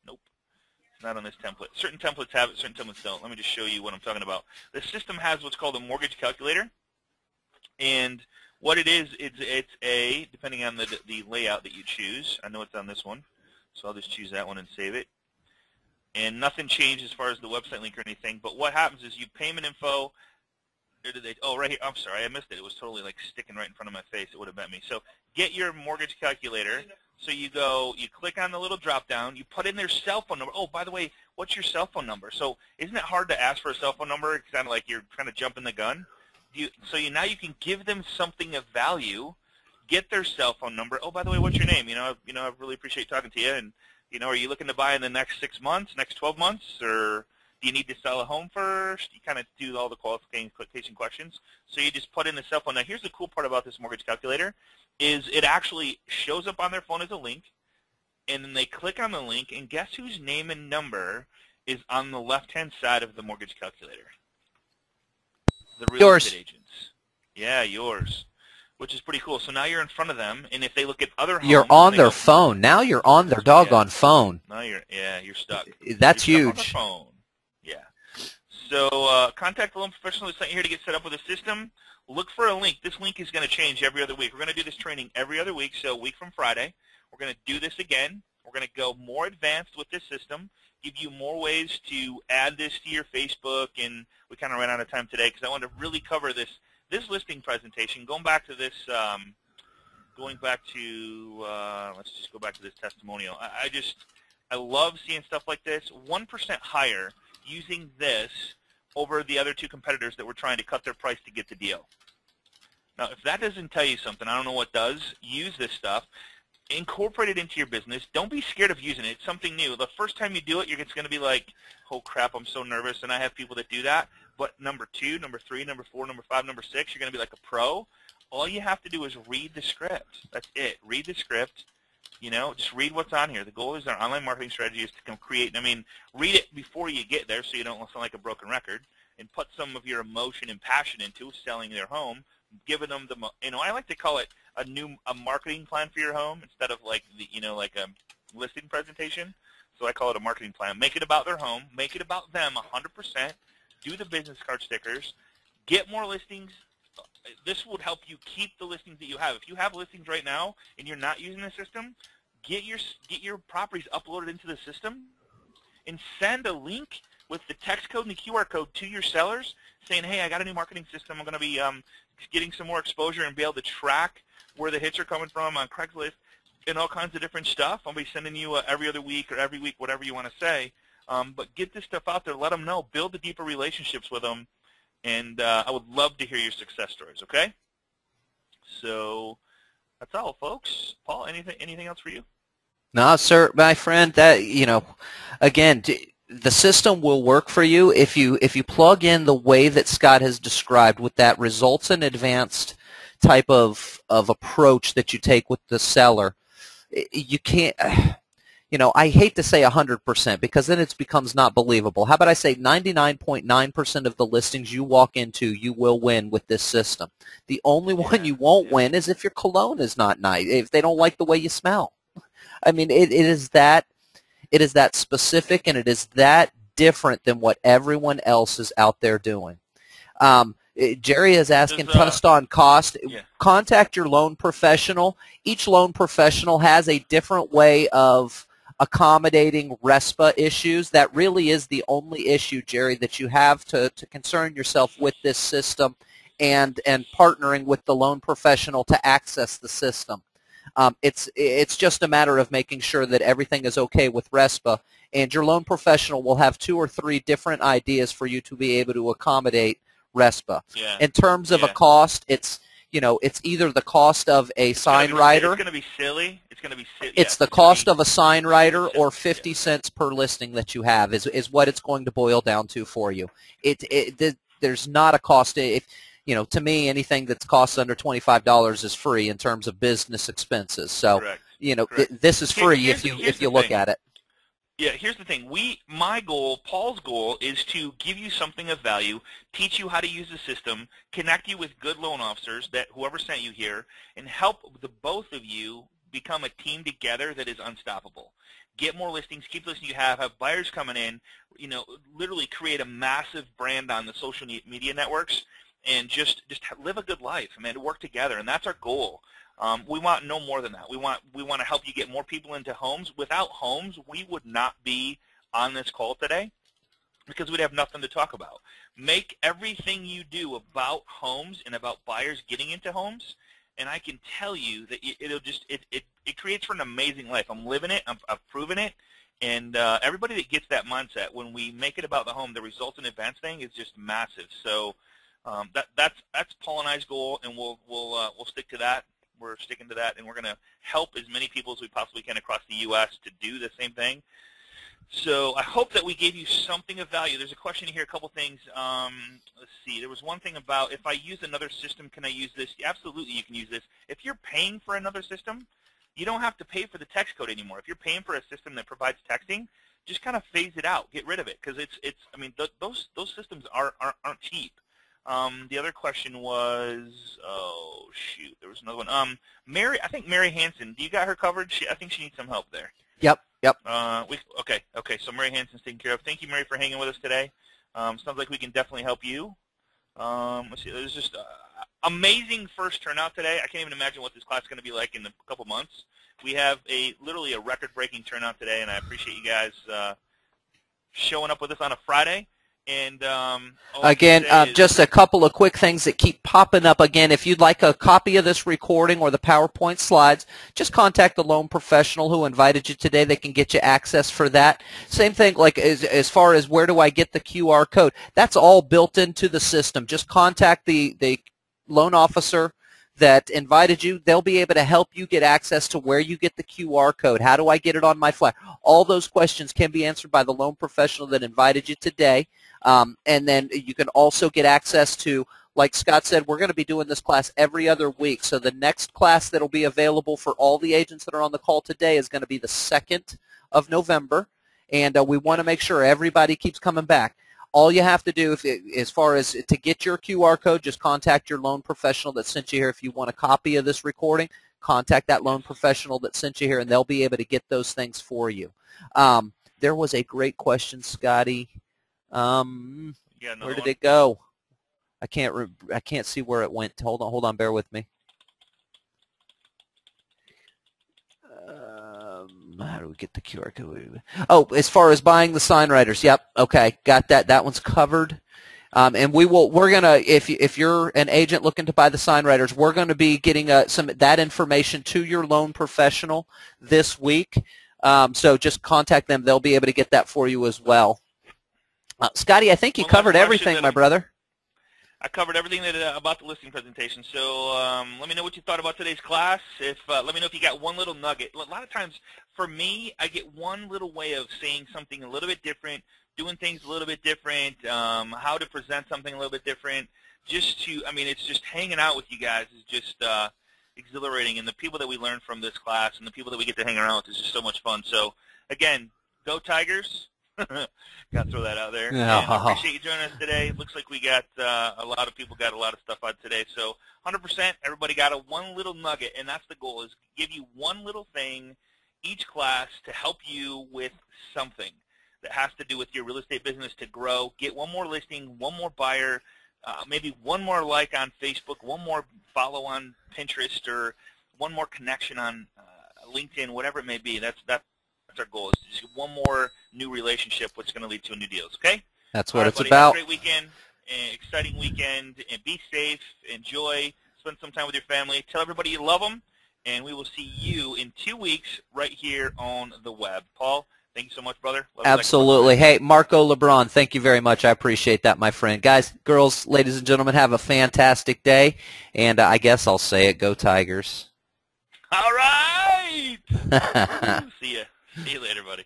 Nope. It's not on this template. Certain templates have it, certain templates don't. Let me just show you what I'm talking about. The system has what's called a mortgage calculator, and what it is, it's a, depending on the layout that you choose. I know it's on this one, so I'll just choose that one and save it. And nothing changed as far as the website link or anything. But what happens is you payment info. Oh, right here. I'm sorry, I missed it. It was totally like sticking right in front of my face. It would have bent me. So get your mortgage calculator. So you click on the little drop down. You put in their cell phone number. Oh, by the way, what's your cell phone number? So isn't it hard to ask for a cell phone number? It's kind of like you're trying to jump in the gun. Now you can give them something of value. Get their cell phone number. Oh, by the way, what's your name? I really appreciate talking to you. And are you looking to buy in the next 6 months, next 12 months, or do you need to sell a home first? You kind of do all the qualification questions. So you just put in the cell phone. Now, here's the cool part about this mortgage calculator is it actually shows up on their phone as a link, and then they click on the link, and guess whose name and number is on the left-hand side of the mortgage calculator? The real estate agents. Yeah, yours, which is pretty cool. So now you're in front of them, and if they look at other homes, you're on their phone. Now you're on their doggone phone. Now you're stuck. That's you're huge. Stuck on the phone. Yeah. So contact the loan professional that's sent you here to get set up with a system. Look for a link. This link is going to change every other week. We're going to do this training every other week, so a week from Friday. We're going to do this again. We're going to go more advanced with this system, give you more ways to add this to your Facebook, and we kind of ran out of time today because I wanted to really cover this listing presentation. Going back to this, let's just go back to this testimonial. I love seeing stuff like this. 1% higher using this over the other 2 competitors that were trying to cut their price to get the deal. Now, if that doesn't tell you something, I don't know what does. Use this stuff. Incorporate it into your business. Don't be scared of using it. It's something new. The first time you do it, it's going to be like, oh, crap, I'm so nervous, and I have people that do that. But number 2, number 3, number 4, number 5, number 6, you're going to be like a pro. All you have to do is read the script. That's it. Read the script. Just read what's on here. The goal is our online marketing strategy is to create, read it before you get there so you don't sound like a broken record, and put some of your emotion and passion into selling their home, giving them I like to call it a marketing plan for your home instead of like a listing presentation. So I call it a marketing plan. Make it about their home. Make it about them 100%. Do the business card stickers. Get more listings. This would help you keep the listings that you have. If you have listings right now and you're not using the system, get your properties uploaded into the system and send a link with the text code and the QR code to your sellers saying, hey, I got a new marketing system. I'm going to be getting some more exposure and be able to track where the hits are coming from on Craigslist and all kinds of different stuff. I'll be sending you every other week or every week, whatever you want to say. But get this stuff out there. Let them know. Build the deeper relationships with them. And I would love to hear your success stories, okay? So that's all, folks. Paul, anything else for you? No, sir, my friend, that, again, the system will work for you if you plug in the way that Scott has described with that results in advanced type of approach that you take with the seller. You can't, I hate to say 100% because then it becomes not believable. How about I say 99.9% of the listings you walk into, you will win with this system. The only one you won't win is if your cologne is not nice, if they don't like the way you smell. I mean, it is that specific, and it is that different than what everyone else is out there doing. Jerry is asking, touched on cost. Yeah. Contact your loan professional. Each loan professional has a different way of accommodating RESPA issues. That really is the only issue, Jerry, that you have to concern yourself with this system and partnering with the loan professional to access the system. It's just a matter of making sure that everything is okay with RESPA, and your loan professional will have 2 or 3 different ideas for you to be able to accommodate RESPA. Yeah. In terms of a cost, it's either the cost of a sign writer. It's going to be silly. It's going to be silly. It's the cost of a sign writer or 50 cents per listing that you have is what it's going to boil down to for you. There's not a cost. To me, anything that's costs under $25 is free in terms of business expenses. So, correct. This is free if you look at it. Yeah, here's the thing. Paul's goal is to give you something of value, teach you how to use the system, connect you with good loan officers, that whoever sent you here, and help the both of you become a team together that is unstoppable. Get more listings, keep listings you have buyers coming in, literally create a massive brand on the social media networks, and just live a good life, man, to work together, and that's our goal. We want no more than that. We want to help you get more people into homes. Without homes, we would not be on this call today because we'd have nothing to talk about. Make everything you do about homes and about buyers getting into homes, and I can tell you that it creates for an amazing life. I'm living it. I've proven it. And everybody that gets that mindset, when we make it about the home, the results in advance thing is just massive. So that's Paul and I's goal, and we'll stick to that. We're sticking to that, and we're going to help as many people as we possibly can across the U.S. to do the same thing. So I hope that we gave you something of value. There's a question here, a couple things. Let's see. There was one thing about if I use another system, can I use this? Absolutely, you can use this. If you're paying for another system, you don't have to pay for the text code anymore. If you're paying for a system that provides texting, just kind of phase it out, get rid of it, because those systems aren't cheap. The other question was, oh shoot, there was another one. I think Mary Hansen. Do you got her covered? I think she needs some help there. Yep. Okay. So Mary Hansen's taken care of. Thank you, Mary, for hanging with us today. Sounds like we can definitely help you. Let's see. There's just amazing first turnout today. I can't even imagine what this class is going to be like in a couple months. We have literally a record-breaking turnout today, and I appreciate you guys showing up with us on a Friday. And again, just a couple of quick things that keep popping up. Again, if you'd like a copy of this recording or the PowerPoint slides, just contact the loan professional who invited you today. They can get you access for that. Same thing, like as far as where do I get the QR code, that's all built into the system. Just contact the loan officer that invited you. They'll be able to help you get access to where you get the QR code. How do I get it on my flyer? All those questions can be answered by the loan professional that invited you today. And then you can also get access to, like Scott said, we're going to be doing this class every other week. So the next class that will be available for all the agents that are on the call today is going to be the 2nd of November. And we want to make sure everybody keeps coming back. All you have to do, as far as to get your QR code, just contact your loan professional that sent you here. If you want a copy of this recording, contact that loan professional that sent you here, and they'll be able to get those things for you. there was a great question, Scotty. Yeah, Where did it go? I can't see where it went. Hold on, bear with me. How do we get the QR code? Oh, as far as buying the sign writers, yep. Okay, got that. That one's covered. And we're gonna, if you're an agent looking to buy the sign writers, we're going to be getting that information to your loan professional this week. So just contact them; they'll be able to get that for you as well. Scotty, I think you covered everything, my brother. I covered everything about the listing presentation. So let me know what you thought about today's class. Let me know if you got one little nugget. A lot of times, for me, I get one little way of saying something a little bit different, doing things a little bit different, how to present something a little bit different. It's just hanging out with you guys is just exhilarating, and the people that we learn from this class and the people that we get to hang around with is just so much fun. So again, go Tigers. Got to throw that out there. Yeah. And I appreciate you joining us today. Looks like we got a lot of people got a lot of stuff out today. So 100%, everybody got one little nugget, and that's the goal, is give you one little thing each class to help you with something that has to do with your real estate business to grow. Get one more listing, one more buyer, maybe one more like on Facebook, one more follow on Pinterest, or one more connection on LinkedIn, whatever it may be. That's our goal, is just one more new relationship, which is going to lead to new deals, okay? That's what it's buddy, about. Have a great weekend, exciting weekend, and be safe, enjoy, spend some time with your family. Tell everybody you love them, and we will see you in 2 weeks right here on the web. Paul, thank you so much, brother. Love Absolutely. Hey, Marco LeBron, thank you very much. I appreciate that, my friend. Guys, girls, ladies and gentlemen, have a fantastic day, and I guess I'll say it, go Tigers. All right! See you later, buddy.